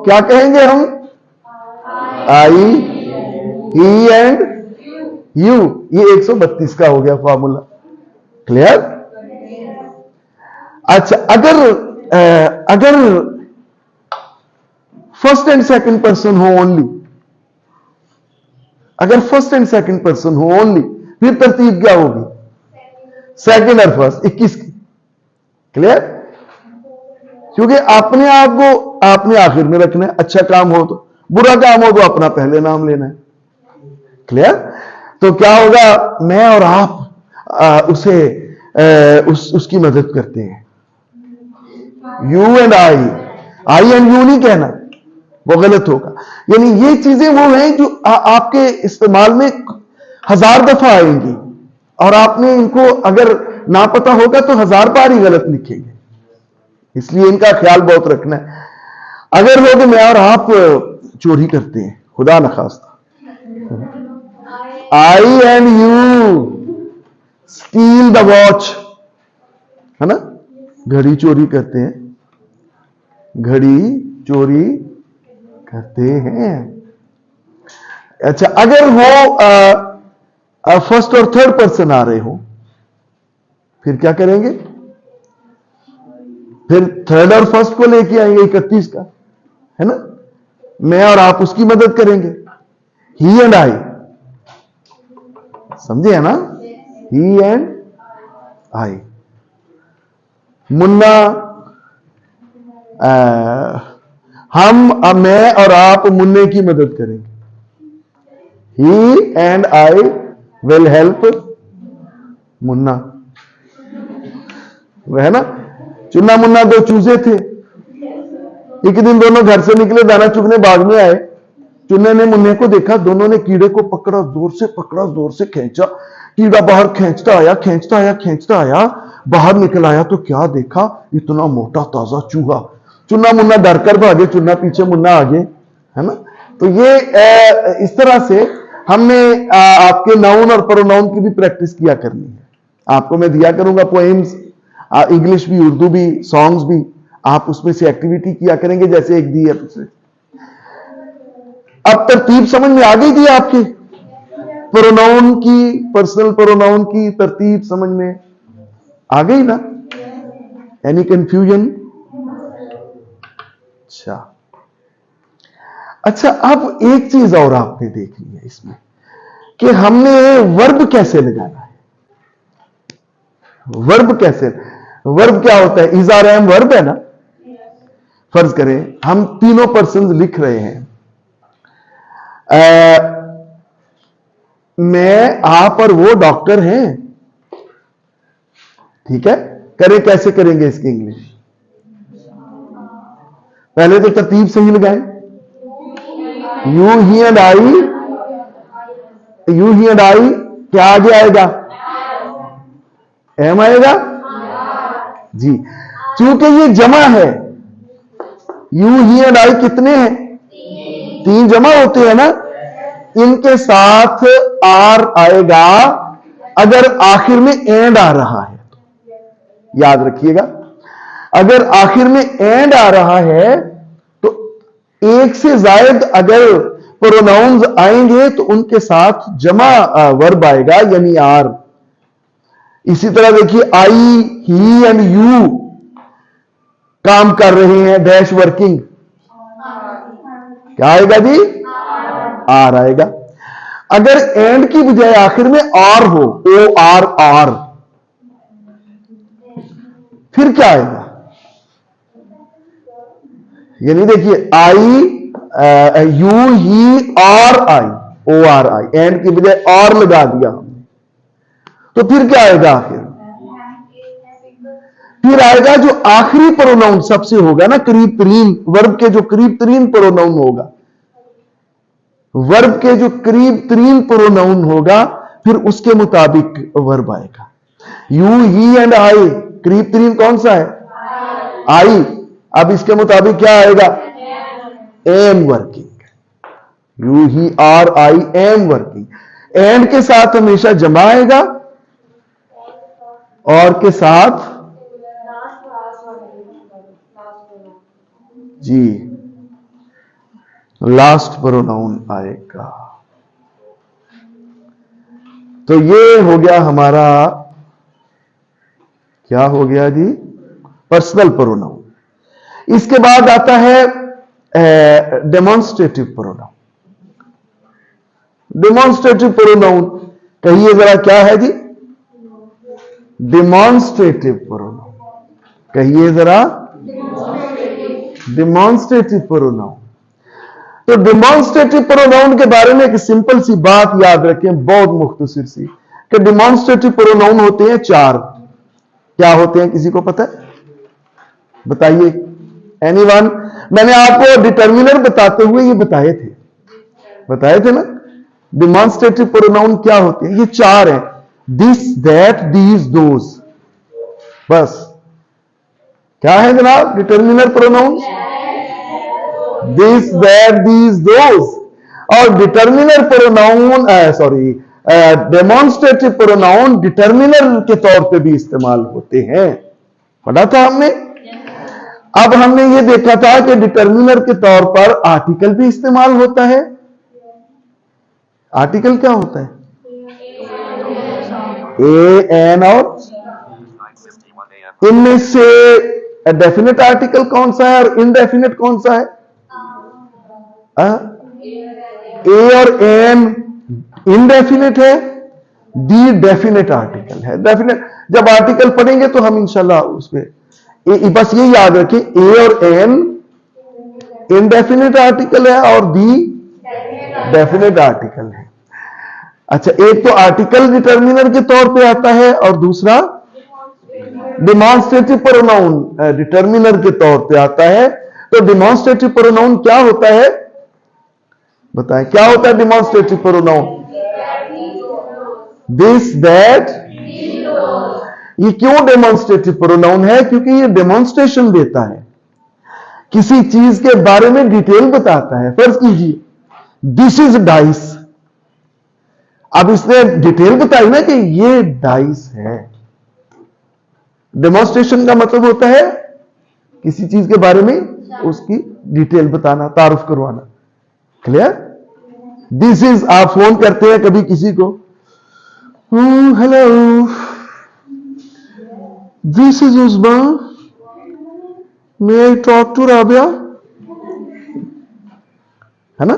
क्या कहेंगे हम? आई, ही एंड यू। ये 132 का हो गया फॉर्मूला। क्लियर? अच्छा, अगर फर्स्ट एंड सेकंड पर्सन हो ओनली, अगर फर्स्ट एंड सेकंड पर्सन हो ओनली, फिर तरतीब क्या होगी? सेकंड और फर्स्ट 21 की। क्लियर? क्योंकि अपने आप को आपने आखिर में रखना है। अच्छा काम हो तो, बुरा काम हो तो अपना पहले नाम लेना है। क्लियर? तो क्या होगा? मैं और आप उसकी मदद करते हैं। You and I and you नहीं कहना, वो गलत होगा। यानी ये चीजें वो हैं जो आपके इस्तेमाल में 1000 दफा आएंगी, और आपने इनको अगर ना पता होगा तो 1000 बार ही गलत लिखेंगे। इसलिए इनका ख्याल बहुत रखना है। अगर हो कि मैं और आप चोरी करते हैं, खुदा न खास्ता, I and you steal the watch, है ना? घड़ी चोरी करते हैं, घड़ी चोरी करते हैं। अच्छा, अगर वो फर्स्ट और थर्ड पर्सन आ रहे हो, फिर क्या करेंगे? फिर थर्ड और फर्स्ट को लेके आएंगे 31 का, है ना? मैं और आप उसकी मदद करेंगे। ही एंड आई, समझे है ना? ही एंड आई। मुन्ना, मैं और आप मुन्ने की मदद करेंगे। He and I will help Munna, वह है ना? चुन्ना मुन्ना दो चूजे थे। एक दिन दोनों घर से निकले, दाना चुगने बाग में आए। चुन्ने ने मुन्ने को देखा, दोनों ने कीड़े को पकड़ा, जोर से पकड़ा, जोर से खींचा। कीड़ा बाहर खींचता आया, खींचता आया, खींचता आया, बाहर निकल आया तो क्या देखा? इतना मोटा ताजा चूहा। चुन्ना मुन्ना डर कर भागे, चुन्ना पीछे, मुन्ना आगे, है ना? तो ये इस तरह से हमने आपके नाउन और प्रोनाउन की भी प्रैक्टिस किया करनी है। आपको मैं दिया करूंगा पोएम्स, इंग्लिश भी, उर्दू भी, सॉन्ग्स भी, आप उसमें से एक्टिविटी किया करेंगे, जैसे एक दी है पिछले। अब तरतीब समझ में आ गई थी आपके? प्रोनाउन की, पर्सनल प्रोनाउन की तरतीब समझ में आ गई ना? Any confusion? अच्छा, अब एक चीज और आपने देखनी है इसमें, कि हमने वर्ब कैसे लगाना है। वर्ब कैसे? वर्ब क्या होता है? इज आर एम वर्ब है ना? फर्ज करें हम तीनों पर्सन लिख रहे हैं, मैं, आप और वो डॉक्टर हैं। ठीक है, करें, कैसे करेंगे इसकी इंग्लिश? पहले तो तरतीब सही लगाएं। You he and I, you he and आई, क्या आगे आएगा? एम आएगा जी। चूंकि ये जमा है, यू ही एंड आई कितने हैं? तीन जमा होते हैं ना, इनके साथ आर आएगा अगर आखिर में एंड आ रहा है तो। याद रखिएगा, अगर आखिर में एंड आ रहा है तो एक से जायद अगर प्रोनाउंस आएंगे तो उनके साथ जमा वर्ब आएगा, यानी आर। इसी तरह देखिए, आई, ही एंड यू काम कर रहे हैं, डैश वर्किंग, क्या आएगा जी? आर आएगा। अगर एंड की बजाय आखिर में आर हो, ओ आर आर, फिर क्या आएगा? यानी देखिए, I, you, he, are, I, O R I, and की बजाय आर लगा दिया हमने, तो फिर क्या आएगा? फिर आएगा जो आखिरी प्रोनाउन सबसे होगा ना, करीब तरीन, वर्ब के जो करीब तरीन प्रोनाउन होगा, वर्ब के जो करीब तरीन प्रोनाउन होगा, फिर उसके मुताबिक वर्ब आएगा। यू, ही एंड आई, करीब तरीन कौन सा है? आई। अब इसके मुताबिक क्या आएगा? Am working. You, he, are, I, am working. And के साथ हमेशा जमा आएगा और के साथ जी लास्ट प्रोनाउन आएगा। तो ये हो गया हमारा, क्या हो गया जी? Personal pronoun. इसके बाद आता है डेमोन्स्ट्रेटिव प्रोनाउन। डेमोन्स्ट्रेटिव प्रोनाउन कहिए जरा, क्या है जी? डेमोन्स्ट्रेटिव प्रोनाउन कहिए जरा। Demonstrative pronoun. तो डेमोन्स्ट्रेटिव प्रोनाउन के बारे में एक सिंपल सी बात याद रखें, बहुत मुख्तसर सी, कि डेमोन्स्ट्रेटिव प्रोनाउन होते हैं चार। क्या होते हैं, किसी को पता है? बताइए, एनीवन? मैंने आपको डिटर्मिनर बताते हुए ये बताए थे ना। डेमोन्स्ट्रेटिव प्रोनाउन क्या होते हैं? ये चार हैं, दिस, दैट, दीज, दोज। बस क्या है जनाब determiner pronoun? This, that, these, those. और determiner pronoun, sorry, demonstrative pronoun determiner के तौर पे भी इस्तेमाल होते हैं, पढ़ा था हमने। अब हमने ये देखा था कि डिटर्मिनर के तौर पर आर्टिकल भी इस्तेमाल होता है। आर्टिकल क्या होता है? ए, एन और इनमें से डेफिनेट आर्टिकल कौन सा है और इनडेफिनेट कौन सा है? ए और एन इनडेफिनेट है, डी डेफिनेट आर्टिकल है। डेफिनेट जब आर्टिकल पढ़ेंगे तो हम इंशाल्लाह उसमें बस ये याद रखें, ए और एन इनडेफिनेट आर्टिकल है और डी डेफिनेट आर्टिकल है। अच्छा, एक तो आर्टिकल डिटर्मिनर के तौर पे आता है और दूसरा डेमोन्स्ट्रेटिव प्रोनाउन डिटर्मिनर के तौर पे आता है। तो डेमोन्स्ट्रेटिव प्रोनाउन क्या होता है, बताएं क्या होता है डेमोन्स्ट्रेटिव प्रोनाउन? This, that. ये क्यों डेमोन्स्ट्रेटिव प्रोनाउन है? क्योंकि ये डेमोन्स्ट्रेशन देता है, किसी चीज के बारे में डिटेल बताता है। फर्ज कीजिए, दिस इज डाइस। अब इसने डिटेल बताई ना कि ये डाइस है। डेमोन्स्ट्रेशन का मतलब होता है किसी चीज के बारे में उसकी डिटेल बताना, तारुफ करवाना। क्लियर? दिस इज, आप फोन करते हैं कभी किसी को, hello, this is Usma, may I talk to Rabia, है ना?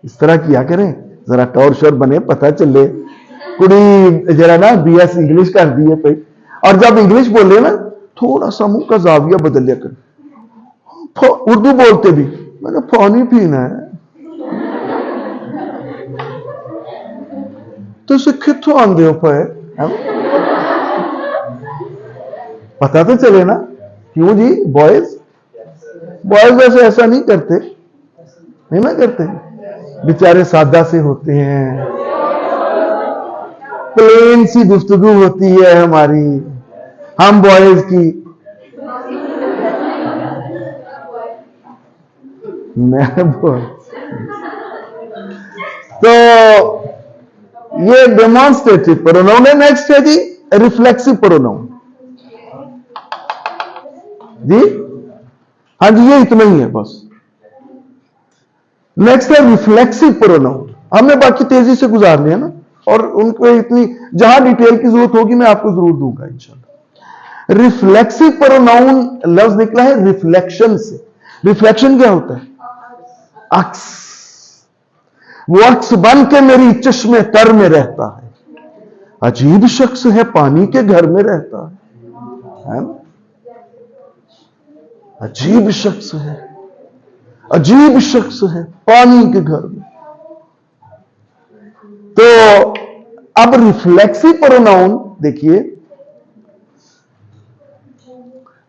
इस तरह किया करें, जरा टौर शोर बने, पता चले कुड़ी जरा ना बीएस इंग्लिश कर दिए पे। और जब इंग्लिश बोले ना, थोड़ा सा मुंह का जाविया बदल लिया कर। उर्दू बोलते भी, मैंने पानी पीना है, तो कितों आंदे हो पे? पता तो चले ना। क्यों जी? बॉयज वैसे ऐसा नहीं करते, नहीं ना करते, बेचारे सादा से होते हैं, प्लेन सी गुफ्तगू होती है हमारी, हम बॉयज की। मैं तो ये डेमोन्स्ट्रेटिव प्रोनाउन है। नेक्स्ट है जी रिफ्लेक्सिव प्रोनाउन। जी हाँ जी, ये इतना ही है बस। नेक्स्ट है रिफ्लेक्सिव प्रोनाउन। हमने बाकी तेजी से गुजार लिया ना, और उनको इतनी जहां डिटेल की जरूरत होगी मैं आपको जरूर दूंगा इंशाल्लाह। रिफ्लेक्सिव प्रोनाउन लफ्ज निकला है रिफ्लेक्शन से। रिफ्लेक्शन क्या होता है? अक्स। वो अक्स बन के मेरी चश्मे तर में रहता है। अजीब शख्स है, पानी के घर में रहता है ना? अजीब शख्स है, अजीब शख्स है पानी के घर में। तो अब रिफ्लेक्सिव प्रोनाउन देखिए,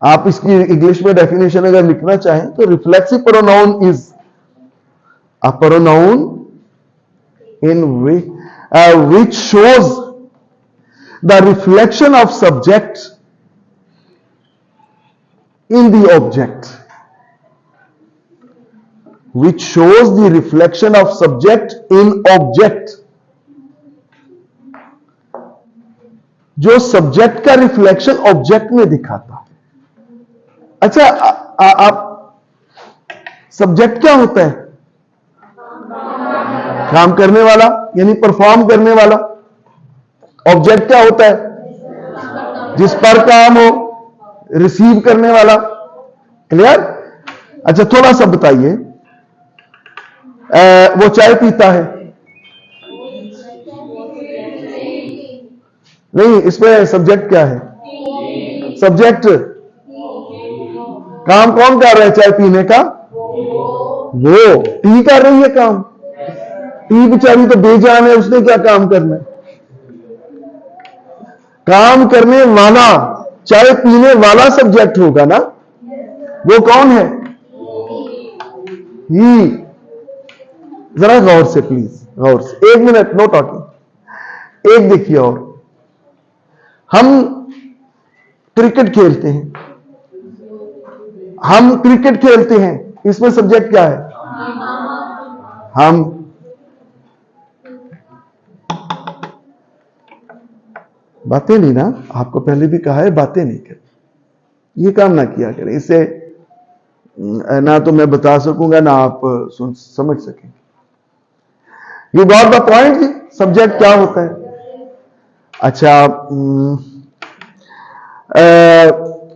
आप इसकी इंग्लिश में डेफिनेशन अगर लिखना चाहें तो reflexive pronoun is a pronoun in which shows the reflection of subject in the object, which shows the reflection of subject in object, जो सब्जेक्ट का रिफ्लेक्शन ऑब्जेक्ट में दिखाता है। अच्छा, आप सब्जेक्ट क्या होता है? काम करने वाला, यानी परफॉर्म करने वाला। ऑब्जेक्ट क्या होता है? जिस पर काम हो, रिसीव करने वाला। क्लियर? अच्छा, थोड़ा सा बताइए, वो चाय पीता है, नहीं, इसमें सब्जेक्ट क्या है? सब्जेक्ट। काम कौन कर रहा है चाय पीने का? वो टी कर रही है काम। टी बेचारी तो बेजान है, उसने क्या काम करना है? काम करने वाला, चाय पीने वाला सब्जेक्ट होगा ना। वो कौन है? ही। जरा गौर से प्लीज, गौर से, 1 मिनट, नो टॉकिंग। एक देखिए, और हम क्रिकेट खेलते हैं, हम क्रिकेट खेलते हैं, इसमें सब्जेक्ट क्या है? हम। बातें नहीं ना, आपको पहले भी कहा है बातें नहीं कर, ये काम ना किया करें, इससे ना तो मैं बता सकूंगा ना आप समझ सकेंगे। यू गॉट द पॉइंट जी? सब्जेक्ट क्या होता है? अच्छा,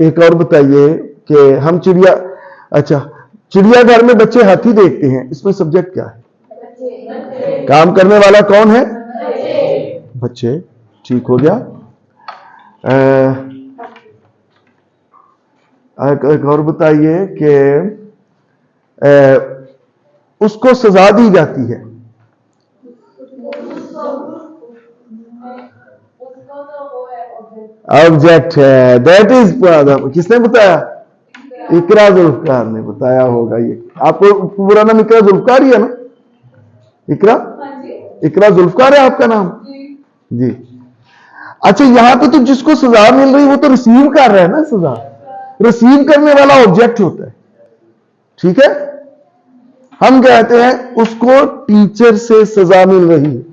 एक और बताइए कि हम अच्छा, चिड़ियाघर में बच्चे हाथी देखते हैं, इसमें सब्जेक्ट क्या है? काम करने वाला कौन है? बच्चे। ठीक हो गया। एक और बताइए कि उसको सजा दी जाती है। ऑब्जेक्ट है, दैट इज। किसने बताया? इकरा जुल्फकार ने बताया होगा। ये आपको पूरा नाम इकरा जुल्फकार ही है ना? इकरा, इकरा जुल्फकार है आपका नाम जी। अच्छा, यहां पे तो जिसको सजा मिल रही वो तो रिसीव कर रहा है ना सजा। रिसीव करने वाला ऑब्जेक्ट होता है, ठीक है। हम कहते हैं उसको टीचर से सजा मिल रही है,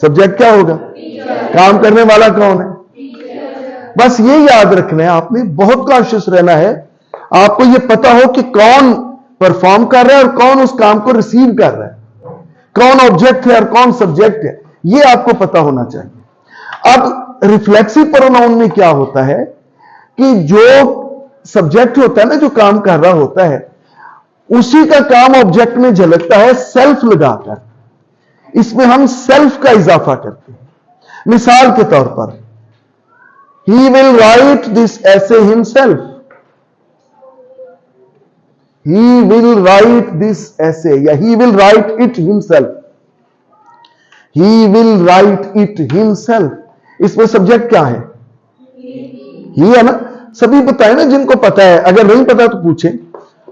सब्जेक्ट क्या होगा? काम करने वाला कौन है? बस ये याद रखना है आपने, बहुत कॉन्शियस रहना है। आपको ये पता हो कि कौन परफॉर्म कर रहा है और कौन उस काम को रिसीव कर रहा है, कौन ऑब्जेक्ट है और कौन सब्जेक्ट है, ये आपको पता होना चाहिए। अब रिफ्लेक्सिव प्रोनाउन में क्या होता है कि जो सब्जेक्ट होता है ना, जो काम कर रहा होता है, उसी का काम ऑब्जेक्ट में झलकता है सेल्फ लगाकर। इसमें हम सेल्फ का इजाफा करते हैं। मिसाल के तौर पर, he will write this essay himself, he will write this essay, या he will write it himself, he will write it himself। इसमें सब्जेक्ट क्या है? ही है ना? सभी बताए ना जिनको पता है, अगर नहीं पता तो पूछें।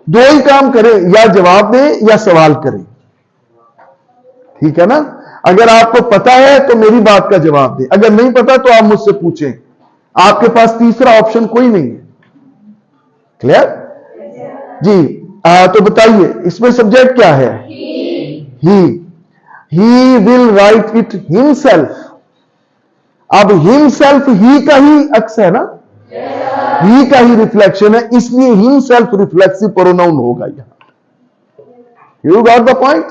दो ही काम करें, या जवाब दें या सवाल करें, ठीक है ना? अगर आपको पता है तो मेरी बात का जवाब दें, अगर नहीं पता तो आप मुझसे पूछें। आपके पास तीसरा ऑप्शन कोई नहीं है। क्लियर जी? तो बताइए इसमें सब्जेक्ट क्या है? He will write it himself. अब हिमसेल्फ ही का ही अक्स है ना, ही का ही रिफ्लेक्शन है, इसलिए हिमसेल्फ रिफ्लेक्सिव प्रोनाउन होगा यहां। You got the point?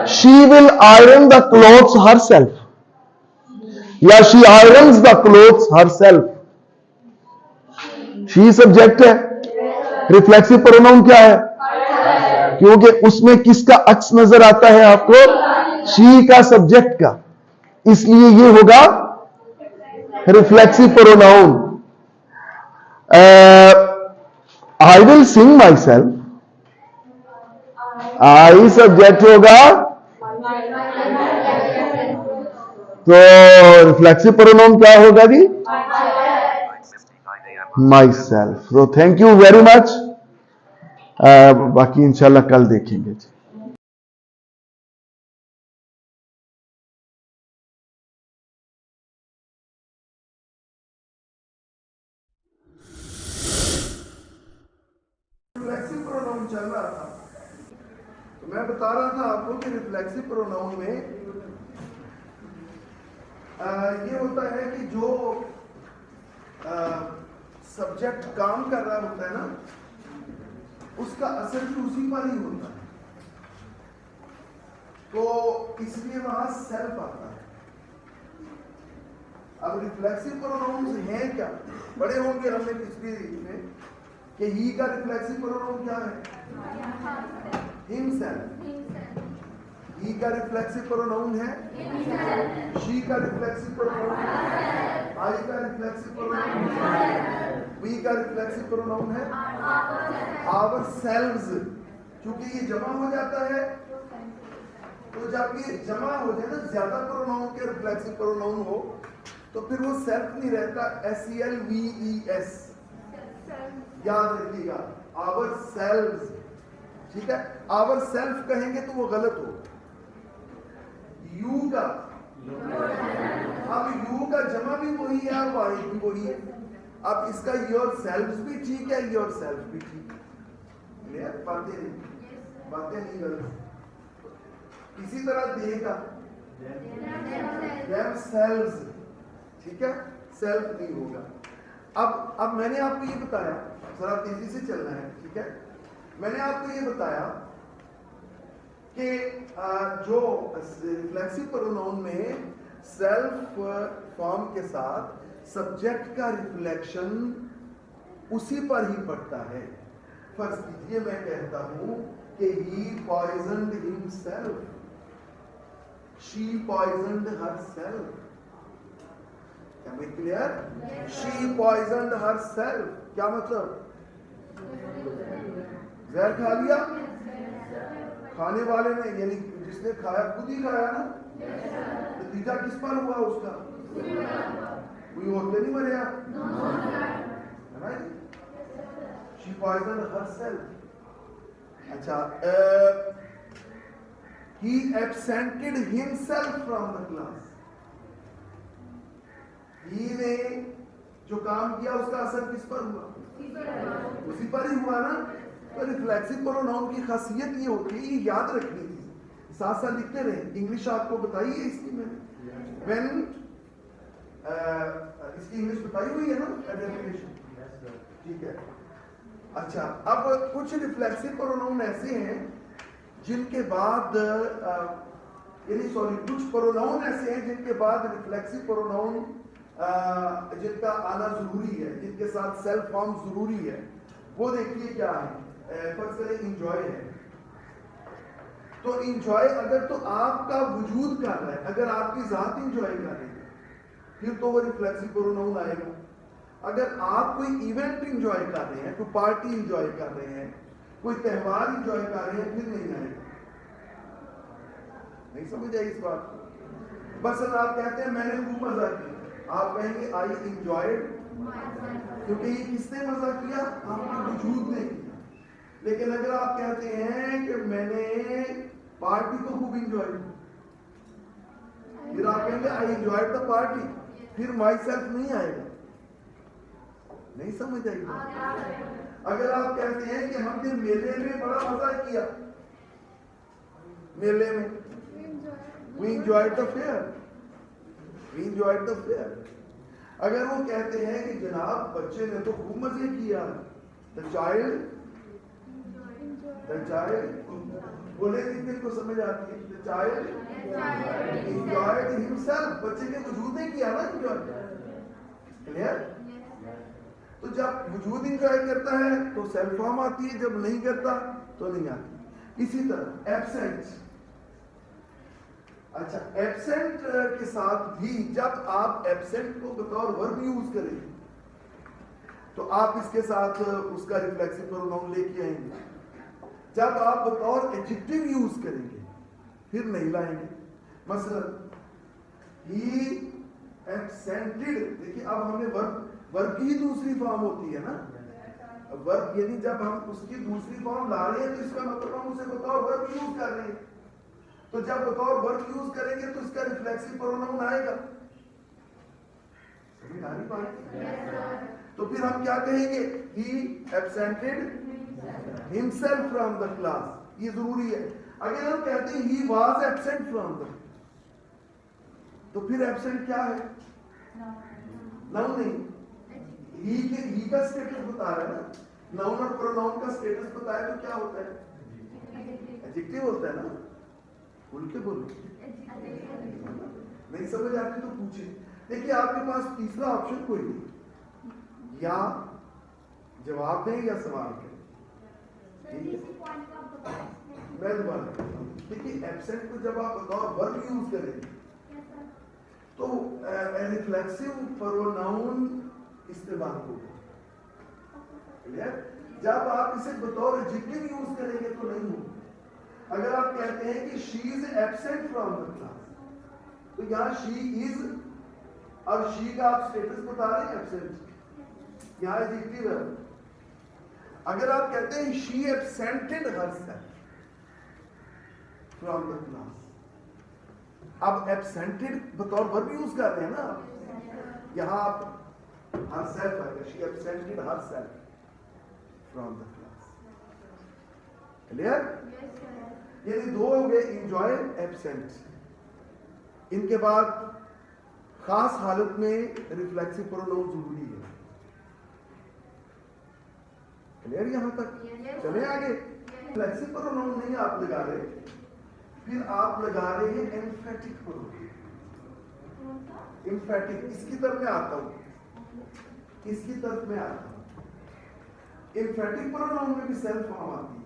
She will iron the clothes herself, या she irons the clothes herself. She subject है, रिफ्लेक्सिव प्रोनाउन क्या है? क्योंकि उसमें किसका अक्स नजर आता है आपको? शी का, सब्जेक्ट का, इसलिए ये होगा reflexive pronoun. I will sing myself, I subject होगा, तो रिफ्लेक्सिव प्रोनाउन क्या होगा जी? Myself. तो थैंक यू वेरी मच। बाकी इंशाल्लाह कल देखेंगे जी। रिफ्लेक्सिव प्रोनाउन चल रहा था, तो मैं बता रहा था आपको कि रिफ्लेक्सिव प्रोनाउन में ये होता है कि जो सब्जेक्ट काम कर रहा होता है ना, उसका असर भी उसी पर ही होता है, तो इसलिए वहां सेल्फ आता है। अब रिफ्लेक्सिव प्रोनाउंस हैं क्या? बड़े होंगे हमने पिछली में कि ही का रिफ्लेक्सिव प्रोनाउन क्या है? हिमसेल्फ। ही का रिफ्लेक्सिव प्रोनाउन है, शी का रिफ्लेक्सिव प्रोनाउन है, आई का रिफ्लेक्सिव प्रोनाउन है, वी का रिफ्लेक्सिव प्रोनाउन है आवर सेल्व्स। क्योंकि ये जमा हो जाता है, तो जब ये जमा हो जाए ना, ज्यादा प्रोनाउन के रिफ्लेक्सिव प्रोनाउन हो, तो फिर वो सेल्फ नहीं रहता, SELVES। याद रखिएगा, आवर सेल्व्स, ठीक है? आवर सेल्फ कहेंगे तो वो गलत हो। यू का, अब यू का जमा भी वही है और वाहिद भी वही है। अब इसका योर सेल्व्स भी ठीक है, योर सेल्फ भी ठीक है। क्लियर? बातें नहीं गलत। इसी तरह देगा themselves, ठीक है? सेल्फ नहीं होगा। अब मैंने आपको ये बताया, जरा तेजी से चलना है, ठीक है? मैंने आपको ये बताया कि जो रिफ्लेक्सिव प्रोनाउन में सेल्फ फॉर्म के साथ सब्जेक्ट का रिफ्लेक्शन उसी पर ही पड़ता है। फर्ज कीजिए मैं कहता हूं कि he poisoned himself, she poisoned herself। क्या मैं क्लियर? she poisoned herself, क्या मतलब? जहर खा लिया, खाने वाले ने, यानी जिसने खाया खुद ही खाया ना, नतीजा किस पर हुआ उसका? कोई और तो नहीं मरिया, है ना? she poisoned herself। अच्छा, he absented himself from the class। he ने जो काम किया उसका असर किस पर हुआ? उसी पर ही हुआ ना। तो रिफ्लेक्सिव प्रोनाउन की खासियत ये होती है, ये याद रखनी थी, साथ साथ लिखते रहे। इंग्लिश आपको बताई है इसकी मैंने, व्हेन इसकी इंग्लिश बताई हुई है ना, डेफिनेशन, ठीक है? अच्छा, अब कुछ रिफ्लेक्सिव प्रोनाउन ऐसे हैं जिनके बाद कुछ प्रोनाउन ऐसे हैं जिनके बाद रिफ्लेक्सिव प्रोनाउन जिनका आना जरूरी है, जिनके साथ सेल्फ फॉर्म जरूरी है। वो देखिए क्या है, फर्ज करें इंजॉय है, तो इंजॉय अगर तो आपका वजूद कर रहा है, अगर आपकी जात इंजॉय कर रही है, फिर तो वो रिफ्लेक्सिव प्रोनाउन आएगा। अगर आप कोई इवेंट इंजॉय कर रहे हैं, कोई पार्टी इंजॉय कर रहे हैं, कोई त्योहार इंजॉय कर रहे हैं, फिर नहीं आएगा। नहीं समझ आई इस बात को? बस आप कहते हैं मैंने खूब मजा किया, आप कहेंगे आई इंजॉयड, क्योंकि ये किसने मजा किया? आपके वजूद ने किया। लेकिन अगर आप कहते हैं कि मैंने पार्टी को खूब इंजॉय किया, फिर आप कहेंगे आई इंजॉयड द पार्टी, फिर माई सेल्फ नहीं आएगा, नहीं समझ आएगी। अगर आप कहते हैं कि हमने मेले में बड़ा मजा किया, मेले में we enjoyed the fair, we enjoyed the fair। अगर वो कहते हैं कि जनाब बच्चे ने तो खूब मजे किया, the child बोले कितने को समझ आती है? the child enjoyed himself, बच्चे के वजूद ने किया ना enjoy, क्लियर? तो जब वजूद इंजॉय करता है तो सेल्फ फॉर्म आती है, जब नहीं करता तो नहीं आती। इसी तरह एब्सेंट, अच्छा एब्सेंट के साथ भी जब आप एब्सेंट को बतौर वर्ब यूज करेंगे तो आप इसके साथ उसका रिफ्लेक्सिव प्रोनाउन लेके आएंगे। जब आप बतौर एडजेक्टिव यूज करेंगे फिर नहीं लाएंगे। मसलन ही एब्सेंटेड, देखिए अब हमने वर्ब की ही दूसरी फॉर्म होती है ना, वर्ब यानी जब हम उसकी दूसरी फॉर्म ला रहे हैं तो इसका मतलब हम उसे बतौर वर्ब यूज कर रहे हैं। तो जब बतौर वर्ब यूज करेंगे तो इसका रिफ्लेक्सिव प्रोनाउन आएगा। समझ आ रही बात? तो फिर हम क्या कहेंगे? ही एब्सेंटेड हिमसेल्फ फ्रॉम द क्लास, ये जरूरी है। अगर हम कहते हैं he was absent from the, तो फिर एब्सेंट क्या है? नाउन नहीं, ही का स्टेटस बता रहा है ना, नाउन और प्रोनाउन का स्टेटस बताया तो क्या होता है? एडजेक्टिव होता है ना। बोल के बोलो, नहीं समझ आती तो पूछे। देखिए आपके पास तीसरा ऑप्शन कोई नहीं, या जवाब दें या सवाल करें। मैं दोबारा कहता हूं, देखिए एब्सेंट को जब आप बतौर वर्ब यूज करेंगे तो रिफ्लेक्सिव प्रोनाउन इस्तेमाल होगा, क्लियर? जब आप इसे बतौर एडजेक्टिव यूज करेंगे तो नहीं होगा। अगर आप कहते हैं कि she is absent from the class, तो यहां शी इज और शी का आप स्टेटस बता रहे हैं एब्सेंट, यहां एडजेक्टिव है। अगर आप कहते हैं she absented herself from the class, अब एब्सेंटेड बतौर वर्ब यूज कर रहे हैं ना, यहां आप हरसेल्फ आएगा, she absented herself from the class, clear? यानी दो हो गए, इंजॉय, एब्सेंट। इनके बाद खास हालत में रिफ्लेक्सिव प्रोनाउन जरूरी है, क्लियर? यहां तक चले आगे। रिफ्लेक्सिव प्रोनाउन नहीं आप लगा रहे, फिर आप लगा रहे हैं एम्फेटिक प्रोनाउन। एम्फेटिक, इसकी तरफ मैं आता हूं, इसकी तरफ मैं आता हूं। एम्फेटिक प्रोनाउन में भी सेल्फ फॉर्म आती है,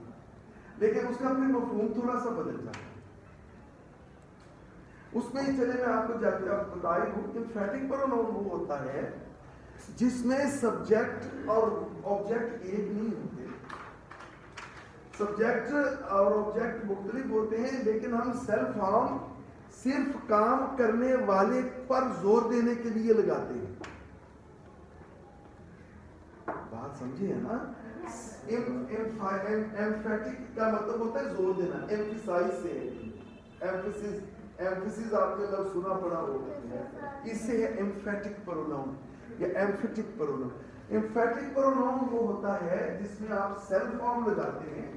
लेकिन उसका फिर मफहूम थोड़ा सा बदल जाता है। उसमें ही चले मैं आपको जाके आप बताई हूं कि एम्फेटिक प्रोनाउन वो होता है जिसमें सब्जेक्ट और ऑब्जेक्ट एक नहीं होते। सब्जेक्ट और ऑब्जेक्ट मुख्तलिफ होते हैं, लेकिन हम सेल्फ फॉर्म सिर्फ काम करने वाले पर जोर देने के लिए लगाते हैं। बात समझिए ना? एम्फेटिक का मतलब होता है जोर देना, एम्फिसाइज से, एम्फेसिस आपने लफ्ज सुना पड़ा होगा, इससे है एम्फेटिक प्रोनाउन या एम्फेटिक प्रोनाउन। एम्फेटिक प्रोनाउन वो होता है जिसमें आप सेल्फ फॉर्म लगाते हैं,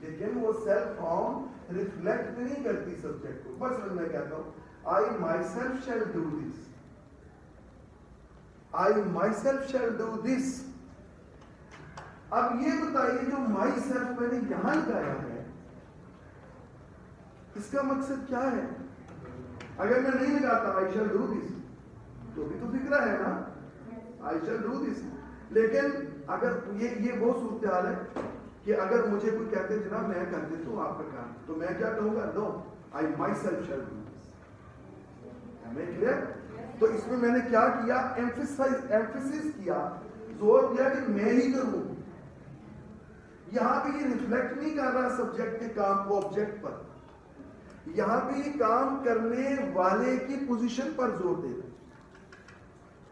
लेकिन वो सेल्फ फॉर्म रिफ्लेक्ट नहीं करती सब्जेक्ट को। बस मैं कहता हूं I myself shall do this, I myself shall do this. अब ये बताइए जो माई सेल्फ मैंने यहां लगाया है, इसका मकसद क्या है? अगर मैं नहीं लगाता आई शैल डू दिस, तो भी तो फिक्रा है ना, आई शैल डू दिस। लेकिन अगर ये वो सूरत हाल है कि अगर मुझे कोई कहते हैं जनाब मैं कर देता हूं आपका काम, तो मैं क्या कहूंगा? No, I myself shall do this. हमें क्लियर? तो इसमें मैंने क्या किया? एम्फेसिस किया, जोर दिया कि मैं ही करूं। यहां पे ये रिफ्लेक्ट नहीं कर रहा सब्जेक्ट के काम को ऑब्जेक्ट पर, यहां पे ये काम करने वाले की पोजीशन पर जोर दे रहा है।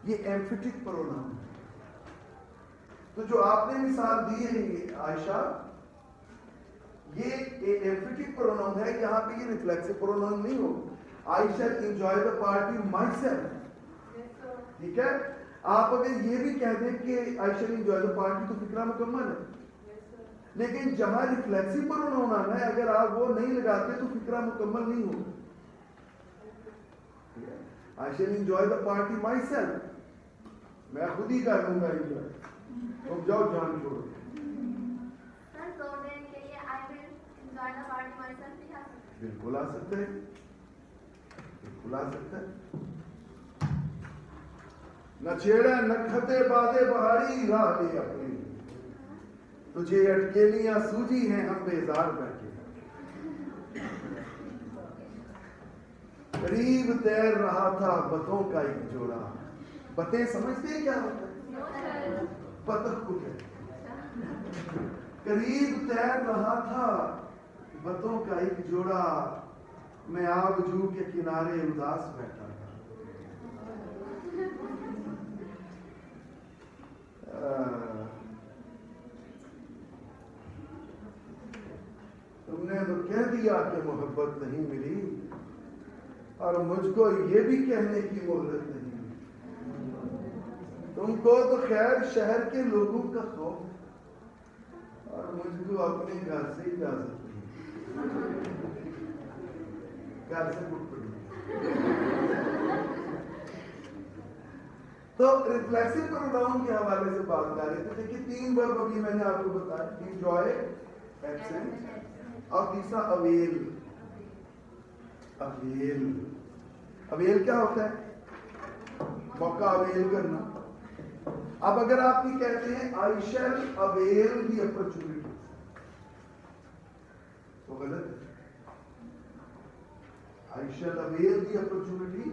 ये एम्फेटिक प्रोनाउन है। तो जो आपने मिसाल दी है आयशा, ये एम्फेटिक प्रोनाउन है, यहाँ पे ये रिफ्लेक्सिव प्रोनाउन नहीं हो। I shall enjoy the party myself, ठीक है। आप अगर ये भी कह दें कि I shall enjoy the party तो फिक्रा मुकम्मल है, लेकिन जहां रिफ्लेक्सिव प्रोनाउन आना है, अगर आप वो नहीं लगाते तो फिक्रा मुकम्मल नहीं होगा। I shall enjoy the party myself, मैं खुद ही कर लूंगा एंजॉय, तुम जाओ जान छोड़ो। बिल्कुल आ सकते हैं, बिल्कुल आ सकते हैं। न छेड़ा नखते बादे बहारी राह ले अपनी, तुझे अटकेलियां सूझी हैं हम बेजार बैठे। करीब तैर रहा था बतों का एक जोड़ा। बतें समझते हैं क्या होता है? बतख को कहते। करीब तैर रहा था बतों का एक जोड़ा, मैं आबजू के किनारे उदास बैठा था। तुमने तो कह दिया कि मोहब्बत नहीं मिली, और मुझको ये भी कहने की मोहलत नहीं मिली। तुमको तो खैर शहर के लोगों का खौफ, और मुझको अपने घर से इजाजत नहीं, घर से उठ पड़ी। तो रिफ्लेक्सिव प्रोनाउन के हवाले से बात कर रहे थे। देखिए 3 वर्ब अभी मैंने आपको बताया, एंजॉय, एब्सेंट, और तीसरा अवेल। अवेल, अवेल क्या होता है? मौका अवेल करना। अब अगर आप ये कहते हैं आई शैल अवेल द अपॉर्चुनिटी, तो गलत है। I shall avail the opportunity.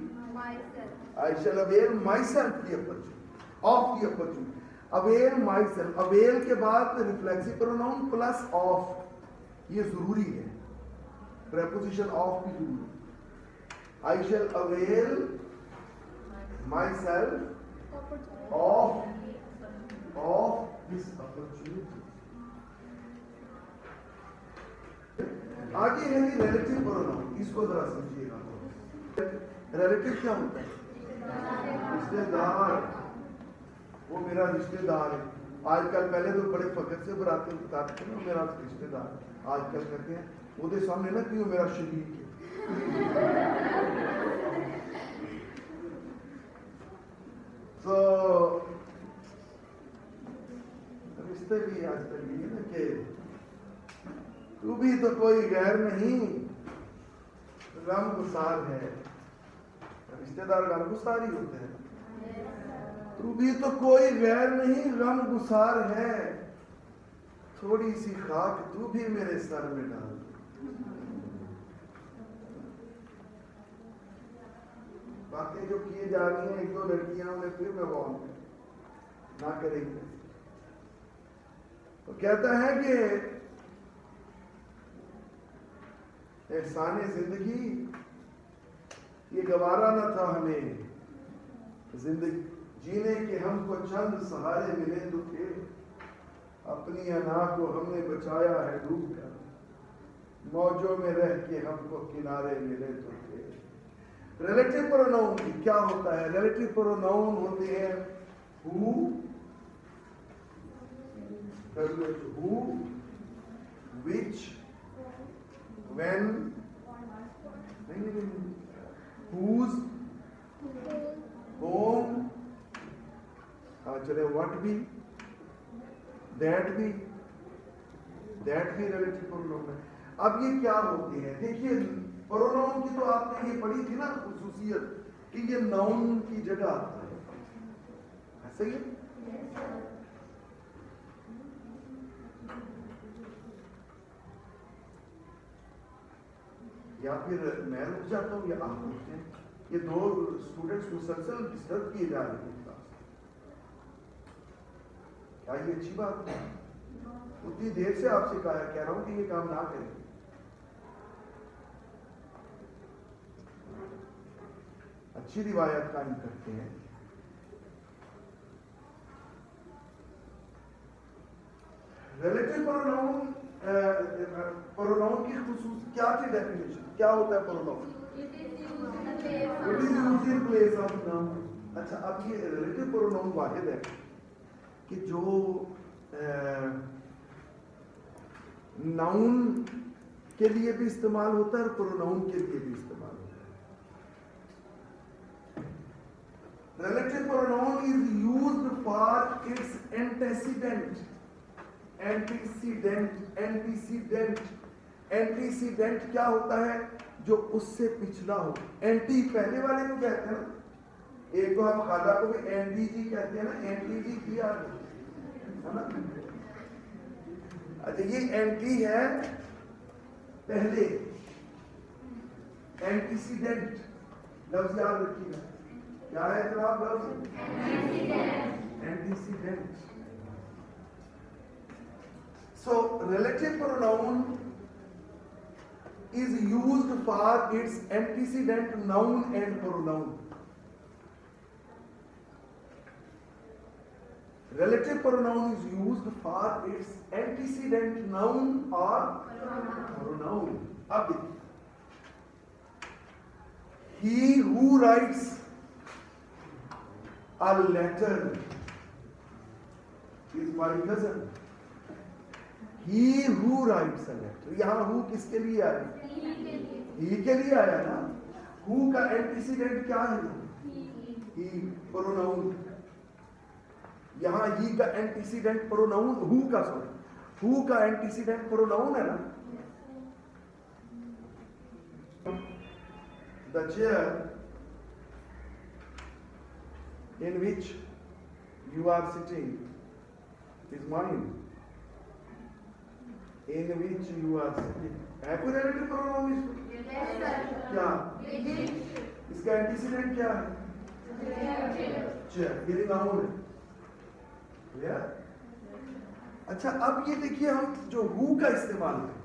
I shall avail myself the opportunity, of the opportunity. Avail myself. Avail के बाद reflexive pronoun plus of, ये जरूरी है। Preposition of भी जरूरी है। I shall avail myself of this opportunity. आगे है ये रिलेटिव प्रोनाउन, इसको जरा समझिएगा। रिलेटिव क्या होता है? रिश्तेदार, वो मेरा रिश्तेदार है। आजकल, पहले तो बड़े फख्र से बताते थे ना मेरा रिश्तेदार, आजकल कहते हैं वो सामने ना क्यों मेरा शरीक है। तो रिश्ते भी आजकल ये ना कि तू भी तो कोई गैर नहीं, गमगुसार है। रिश्तेदार गमगुसार ही होते हैं। तू भी तो कोई गैर नहीं, गमगुसार है। थोड़ी सी खाक तू भी मेरे सर में डाल। बातें जो किए जा रही हैं 1-2 लड़कियां में, फिर मैं वार्न ना करेंगे। तो कहता है कि एहसाने जिंदगी ये गवारा न था हमें, जिंदगी जीने के हमको चंद सहारे मिले तो थे। अपनी अना को हमने बचाया है डूब कर, मौजों में रह के हमको किनारे मिले तो थे। रिलेटिव प्रोनाउन क्या होता है? रिलेटिव प्रोनाउन होते हैं who, who, which, when, whose, whom, चले what भी, that भी रिलेटिव प्रोनाउन है। अब ये क्या होते हैं? देखिए प्रोनाउन की तो आपने ये पढ़ी थी ना खुसूसियत कि ये नाउन की जगह आता है, ऐसा ही है। या फिर मैं रुक जाता हूँ या आप रुकते हैं। ये 2 स्टूडेंट्स मुसलसल डिस्टर्ब किए जा रहे हैं। क्या ये अच्छी बात है? उतनी देर से आपसे कह रहा हूं कि ये काम ना करें। अच्छी रिवायत कायम करते हैं रिलेटिव प्रोनाउन प्रोनाउन की खुसूस क्या थी डेफिनेशन, क्या होता है pronoun? It is used in place of noun. अच्छा, अब ये रिलेटिव प्रोनाउन वाहिद है कि जो नाउन के लिए भी इस्तेमाल होता है और प्रोनाउन के लिए भी इस्तेमाल होता है। Relative pronoun is used for its antecedent. Antecedent क्या होता है? जो उससे पिछला हो। एंटी पहले वाले को कहते हैं ना, एक तो हम खादा को भी एंटी जी कहते हैं ना, एंटी जी किया है ना। अच्छा, ये एंटी है पहले, एंटीसीडेंट लफ्ज याद रखिएगा, क्या है जनाब लफ्ज? Antecedent. So relative pronoun is used for its antecedent noun and pronoun. Relative pronoun is used for its antecedent noun or pronoun. अब देखिए, he who writes a letter is my cousin. He who writes a letter, यहाँ who किसके लिए आया? he के लिए आया ना। who का एंटीसीडेंट क्या है? he pronoun. यहाँ he का एंटीसीडेंट प्रोनाउन, who का सॉरी who का एंटीसीडेंट प्रोनाउन है ना। the chair in which you are sitting is mine. In which you are sitting है कोई रिलेटिव प्रोनाउन इसको? क्या इसका एंटीसीडेंट क्या है? चेयर, ये नाउन है। क्लियर? अच्छा, अब ये देखिए हम जो हु का इस्तेमाल करें,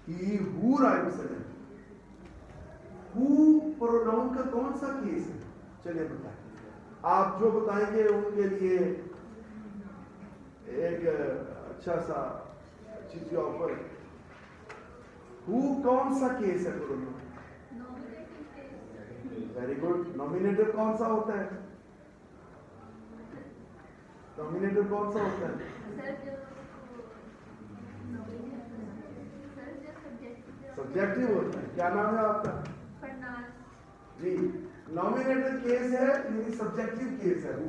ही हु राइट्स है, हु प्रोनाउन का कौन सा केस है? चलिए बताएं, आप जो बताएंगे उनके लिए एक अच्छा सा चीज ऑफर। हु कौन सा केस है प्रोनाउन? Very good. नॉमिनेटिव कौन सा होता है? नॉमिनेटिव कौन सा होता है? सब्जेक्टिव होता है। क्या नाम है आपका? जी, नॉमिनेटिव केस है, यानी सब्जेक्टिव केस है हु।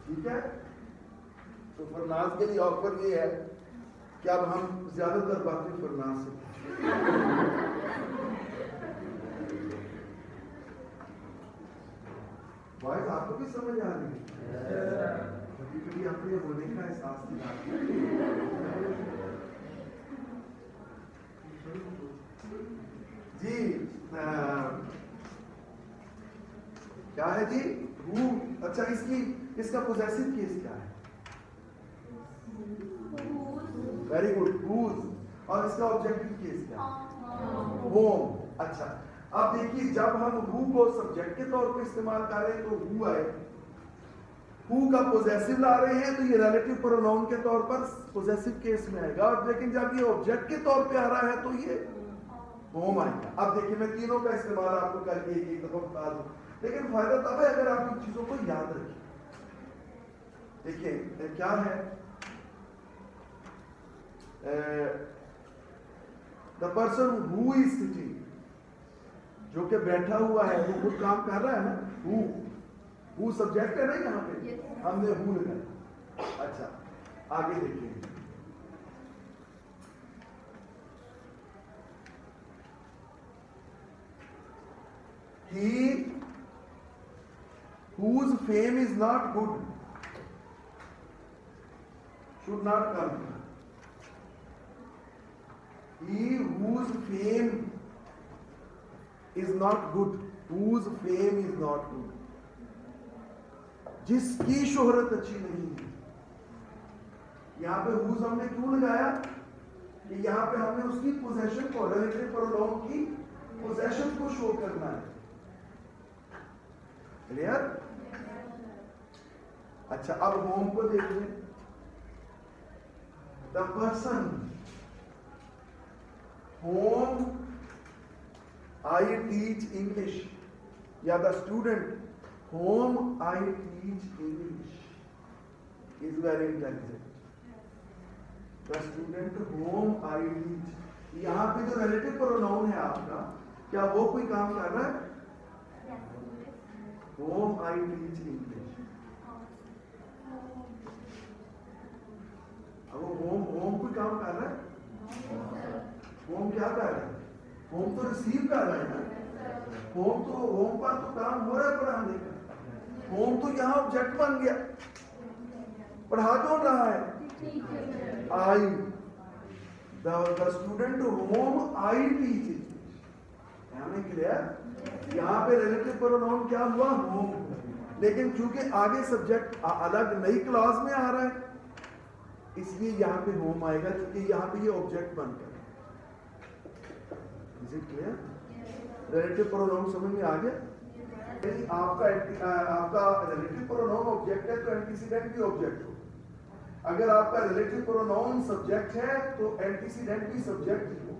ठीक है, तो फरनाज के लिए ऑफर ये है कि अब हम ज्यादातर बातें फरनाज से वॉइस आपको भी समझ आ रही है? कभी कभी अपने होने का एहसास दिलाती जी। क्या है जी? हु। अच्छा, इसका पोजेसिव केस क्या है? Very good, whose। और इसका ऑब्जेक्टिव केस क्या है? होम। अच्छा, अब देखिए जब हम who को सब्जेक्ट के तौर पे इस्तेमाल कर रहे हैं तो who आए, who का पोजेसिव ला रहे हैं तो ये रिलेटिव प्रोनाउन के तौर पर पोजेसिव केस में आएगा, और लेकिन जब ये ऑब्जेक्ट के तौर पे आ रहा है तो ये होम आएगा। अब देखिए मैं तीनों का इस्तेमाल आपको करके एक दफा बता दूं, लेकिन फायदा तब है अगर आप इन चीजों को याद रखें। देखिए क्या है, the person who is sitting, जो कि बैठा हुआ है, वो खुद काम कर रहा है ना। हु सब्जेक्ट है ना, यहाँ पे हमने हु लिखा। अच्छा, आगे देखिए, he whose fame is not good should not come. He whose fame is not good, whose fame is not good, जिसकी शोहरत अच्छी नहीं है। यहाँ पे whose हमने क्यों लगाया कि यहाँ पे हमने उसकी पोजेशन को, रिलेटिव प्रोनाउन की पोजेशन को शो करना है। क्लियर? अच्छा, अब होम को देख लें। The person whom I teach English, या the student whom I teach English is very intelligent. The student whom I teach, यहाँ पे जो relative pronoun है आपका, क्या वो कोई काम कर रहा है? Whom I teach English. अब वो whom कोई काम कर रहा है? होम क्या कर रहा है? होम तो रिसीव कर रहा है ना। होम पर तो काम हो रहा है पढ़ाने का। होम तो यहाँ ऑब्जेक्ट बन गया। पढ़ा कौन रहा है? I, the student whom I teach. हमें क्लियर? यहाँ पे रिलेटिव प्रोनाउन क्या हुआ? होम। लेकिन चूंकि आगे सब्जेक्ट अलग नई क्लास में आ रहा है, इसलिए यहाँ पे होम आएगा, क्योंकि यहाँ पे ये ऑब्जेक्ट बनकर। Is it clear? Relative pronoun समझ में आ गया? यदि आपका relative pronoun ऑब्जेक्ट है तो एंटीसीडेंट भी ऑब्जेक्ट हो। अगर आपका relative pronoun सब्जेक्ट है तो एंटीसीडेंट भी सब्जेक्ट हो।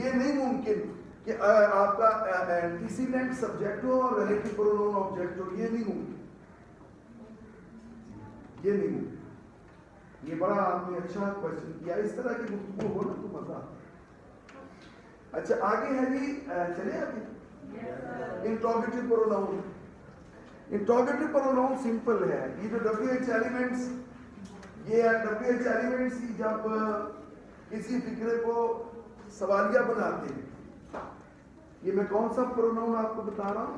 ये नहीं मुमकिन कि आपका एंटीसीडेंट सब्जेक्ट हो और relative pronoun ऑब्जेक्ट हो। ये नहीं मुमकिन। ये बड़ा आपने अच्छा क्वेश्चन किया। इस तरह की गुफ्तगू हो ना तो मजा आता है। अच्छा आगे है जी, चले आगे। Interrogative pronoun. Interrogative pronoun simple है। ये जो WH एलिमेंट्स, ये WH एलिमेंट्स जब किसी फिक्रे को सवालिया बनाते हैं, ये मैं कौन सा प्रोनाउन आपको बता रहा हूँ?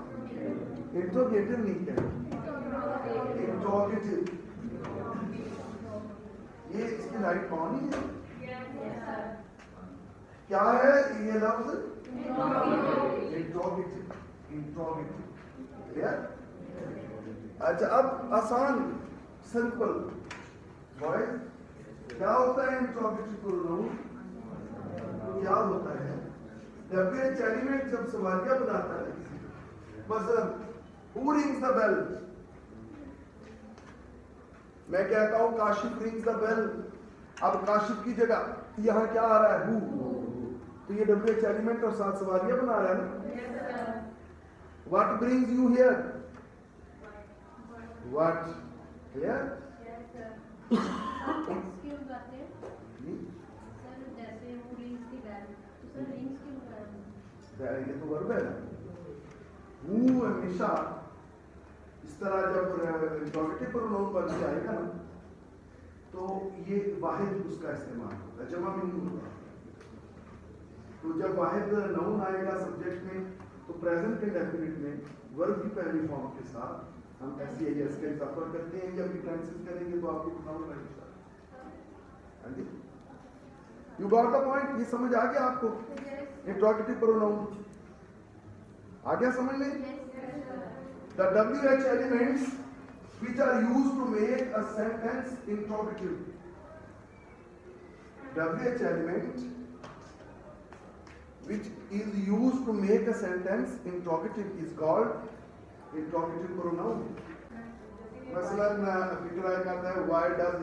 इंट्रोगेटिव नहीं कहते, इंट्रोगेटिव। ये इसकी लाइट कौन ही है? क्या है ये लफ्ज? इंट्रोगेटिव। क्लियर? अच्छा अब आसान सिंपल बॉयज, क्या होता है इंट्रोगेटिव प्रोनाउन? क्या होता है? WH एलिमेंट जब सवालिया बनाता है किसी, मसलन हु रिंग्स द बेल, मैं कहता हूं काशिफ रिंग्स द बेल। अब काशिफ की जगह यहां क्या आ रहा है? हु। तो ये WH एलिमेंट और साथ सवालिया बना रहा है ना। What brings you here? What? Clear? ये तो वर्ब है ना। हु हमेशा इस तरह जब इंट्रोगेटिव प्रोनाउन बन जाएगा ना, तो ये वाहिद उसका इस्तेमाल होता है, जमा में नहीं होता। तो जब वाहिद नाउन आएगा सब्जेक्ट में, तो प्रेजेंट इंडेफिनिट में वर्ब की पहली फॉर्म के साथ हम ऐसी एरियाज का इजाफा करते हैं। जब ट्रांसलेट करेंगे तो आपको बताऊंगा लगेगा। हां जी, यू गॉट द पॉइंट? ये समझ आ गया आपको? इंट्रोगेटिव प्रोनाउन आ गया समझ में? The WH elements which are used to make a sentence interrogative. WH element which is used to make a sentence interrogative is called interrogative pronoun. मसलन फिक्रा कहता है why does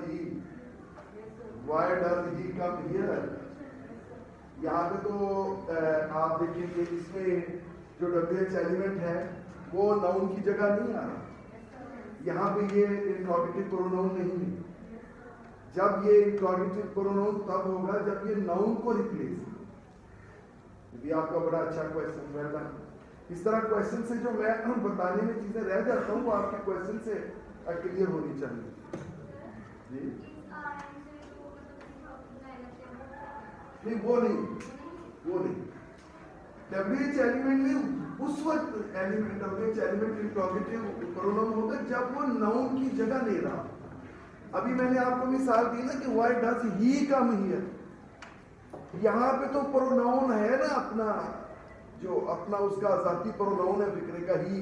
he come here? यहाँ पे तो आप देखेंगे इसमें जो WH एलिमेंट है वो नाउन की जगह नहीं आ रहा। यहाँ पे ये इंट्रोगेटिव प्रोनाउन नहीं है। जब ये इंट्रोगेटिव प्रोनाउन तब होगा जब ये नाउन को रिप्लेस। ये आपका बड़ा अच्छा क्वेश्चन है। इस तरह क्वेश्चन से जो मैं बताने में चीजें रह जाता हूँ वो आपके क्वेश्चन से क्लियर होनी चाहिए जी। नहीं वो नहीं WH एलिमेंट में उस वक्त WH एलिमेंट इंट्रोगेटिव प्रोनाउन होगा जब वो नाउन की जगह ले रहा। अभी मैंने आपको मिसाल दी ना कि why does he come here. यहाँ पे तो प्रोनाउन है ना अपना, जो अपना उसका जाती प्रोनाउन है फिक्रे का ही।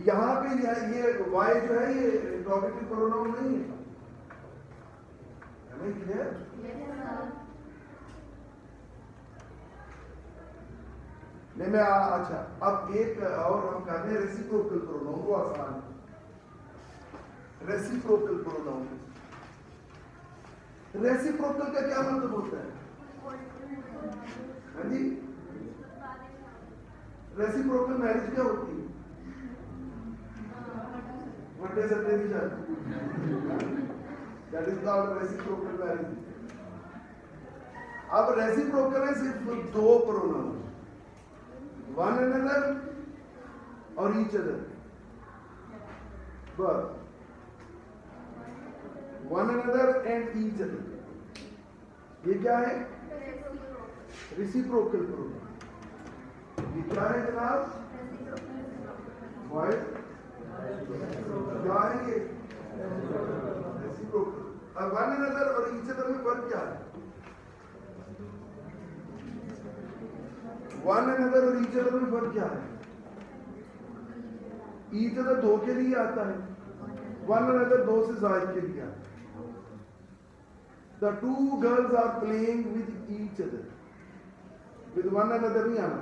यहाँ पे ये वाई जो है ये इंट्रोगेटिव प्रोनाउन नहीं है। क्लियर? नहीं मैं अच्छा अब एक और हम कहते हैं रेसिप्रोकल प्रोनाउन। वो आसान है। रेसिप्रोकल प्रोनाउन रेसिप्रोकल का क्या मतलब होता है? हाँ जी, रेसिप्रोकल मैरिज क्या होती है? What is a tradition? That is called reciprocal marriage. अब रेसिप्रोकल है सिर्फ दो प्रोनाउन, वन अनदर और ईच अदर, बस one another and each other. ये क्या है? Reciprocal pronoun. ये क्या है जनाब? वॉइस क्या है ये? रेसिप्रोकल। अब वन अनदर और ईच अदर में फर्क क्या है? वन अनदर और ईच अदर में फर्क क्या है? ईच अदर दो के लिए आता है, वन अनदर दो से ज्यादा के लिए आता है। The two girls are playing with each other. With one another नहीं आना,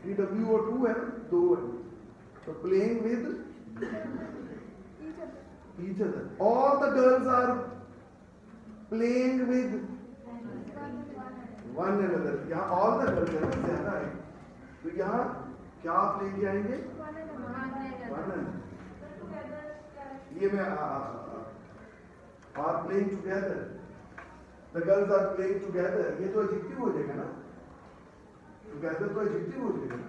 TWO2 है, दो है, तो playing with each other. All the girls are playing with one another. यहाँ ऑल द गर्ल्स है ना, ज्यादा है, तो यहाँ क्या आप लेके आएंगे? One another. ये men are playing together, the girls are playing together, ये तो एडजेक्टिव हो जाएगा ना, टुगेदर तो एडजेक्टिव हो जाएगा ना।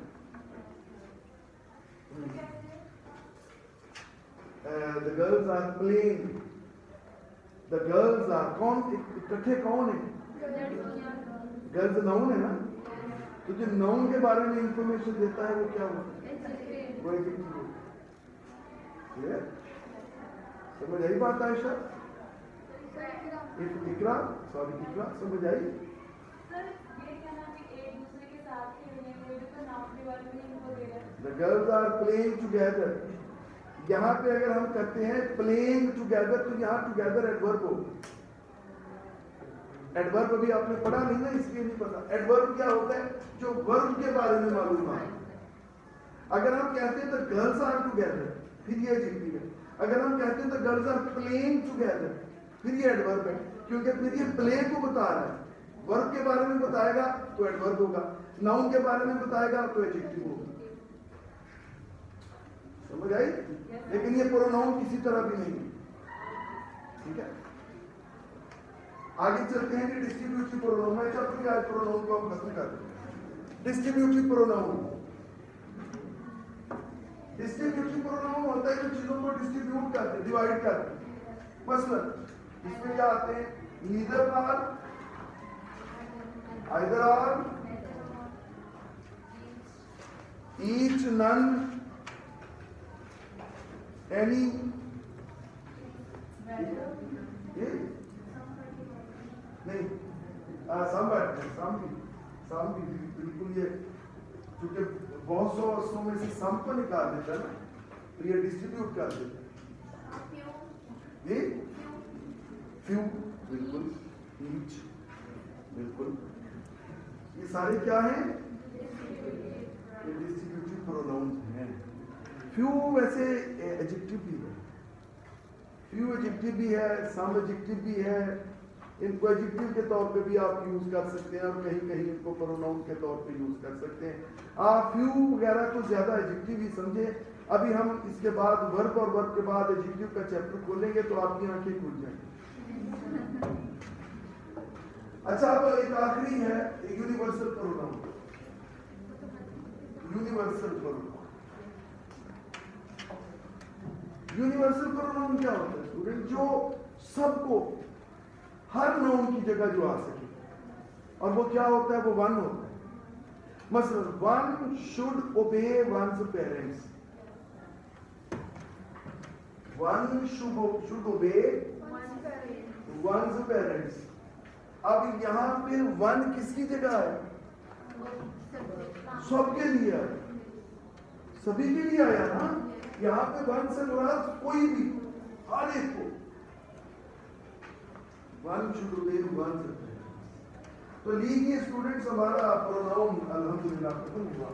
The girls are playing, the girls are, कौन इकट्ठे कौन है? गर्ल्स नाउन है ना, तो जो नाउन के बारे में इंफॉर्मेशन देता है वो क्या होता है? वो एडजेक्टिव होता है। समझ आई बात आयशा? इकरा, सॉरी इकरा, समझ आई? The girls are playing together। यहाँ पे अगर हम कहते हैं playing together, तो यहाँ together एडवर्ब हो। एडवर्ब अभी आपने पढ़ा नहीं ना, इसलिए नहीं पता। एडवर्ब क्या होता है? जो वर्ब के बारे में मालूम है। अगर हम कहते हैं तो गर्ल्स आर टुगेदर, फिर ये एडजेक्टिव है। अगर हम कहते हैं तो गर्ल्स आर प्लेइंग टुगेदर, फिर ये एडवर्ब है, क्योंकि फिर ये प्ले को बता रहा है। वर्ब के बारे में बताएगा तो एडवर्ब होगा, नाउन के बारे में बताएगा तो एडजेक्टिव होगा। समझ आई? लेकिन ये प्रोनाउन किसी तरह भी नहीं है, ठीक है। आगे चलते हैं कि डिस्ट्रीब्यूटिव प्रोनाउन। मैं चाहता हूँ आज प्रोनाउन को हम खत्म कर दें। डिस्ट्रीब्यूटिव प्रोनाउन, डिस्ट्रीब्यूटिव प्रोनाउन होता है जो चीजों को डिस्ट्रीब्यूट करते, डिवाइड करते। मसलन इसमें क्या आते हैं? Neither are, either are, each, none, any, नहीं, सम भी बिल्कुल, ये क्योंकि बहुत सौ वर्षों में से सम को निकाल देता है ना, तो ये डिस्ट्रीब्यूट कर देता है। ये फ्यू, बिल्कुल, ईच, बिल्कुल, ये सारे क्या हैं? ये डिस्ट्रीब्यूटिव प्रोनाउंस हैं। फ्यू वैसे एडजेक्टिव भी है, फ्यू एडजेक्टिव भी है, सम एडजेक्टिव भी है। इनको एडजेक्टिव के तौर पे भी आप यूज कर सकते हैं और कहीं कहीं इनको प्रोनाउन के तौर पे यूज कर सकते हैं। आप फ्यू वगैरह को ज्यादा एडजेक्टिव ही समझे। अभी हम इसके बाद वर्ब और वर्ब के बाद एडजेक्टिव का चैप्टर खोलेंगे तो आपकी आंखें खुल जाएंगी। अच्छा, अब एक आखिरी है universal pronoun. Universal pronoun, universal pronoun क्या होता है स्टूडेंट? जो सबको, हर नाउन की जगह जो आ सके, और वो क्या होता है? वो वन होता है। मसलन one should obey one's parents, one should obey one's parents. अब यहाँ पे वन किसकी जगह है? सबके लिए है, सभी के लिए आया ना। यहाँ पे वन से मुराद कोई भी, हर एक को, वन शुड ओबे वन से। तो लीजिए स्टूडेंट्स, हमारा प्रोनाउन अल्हम्दुलिल्लाह खत्म हुआ।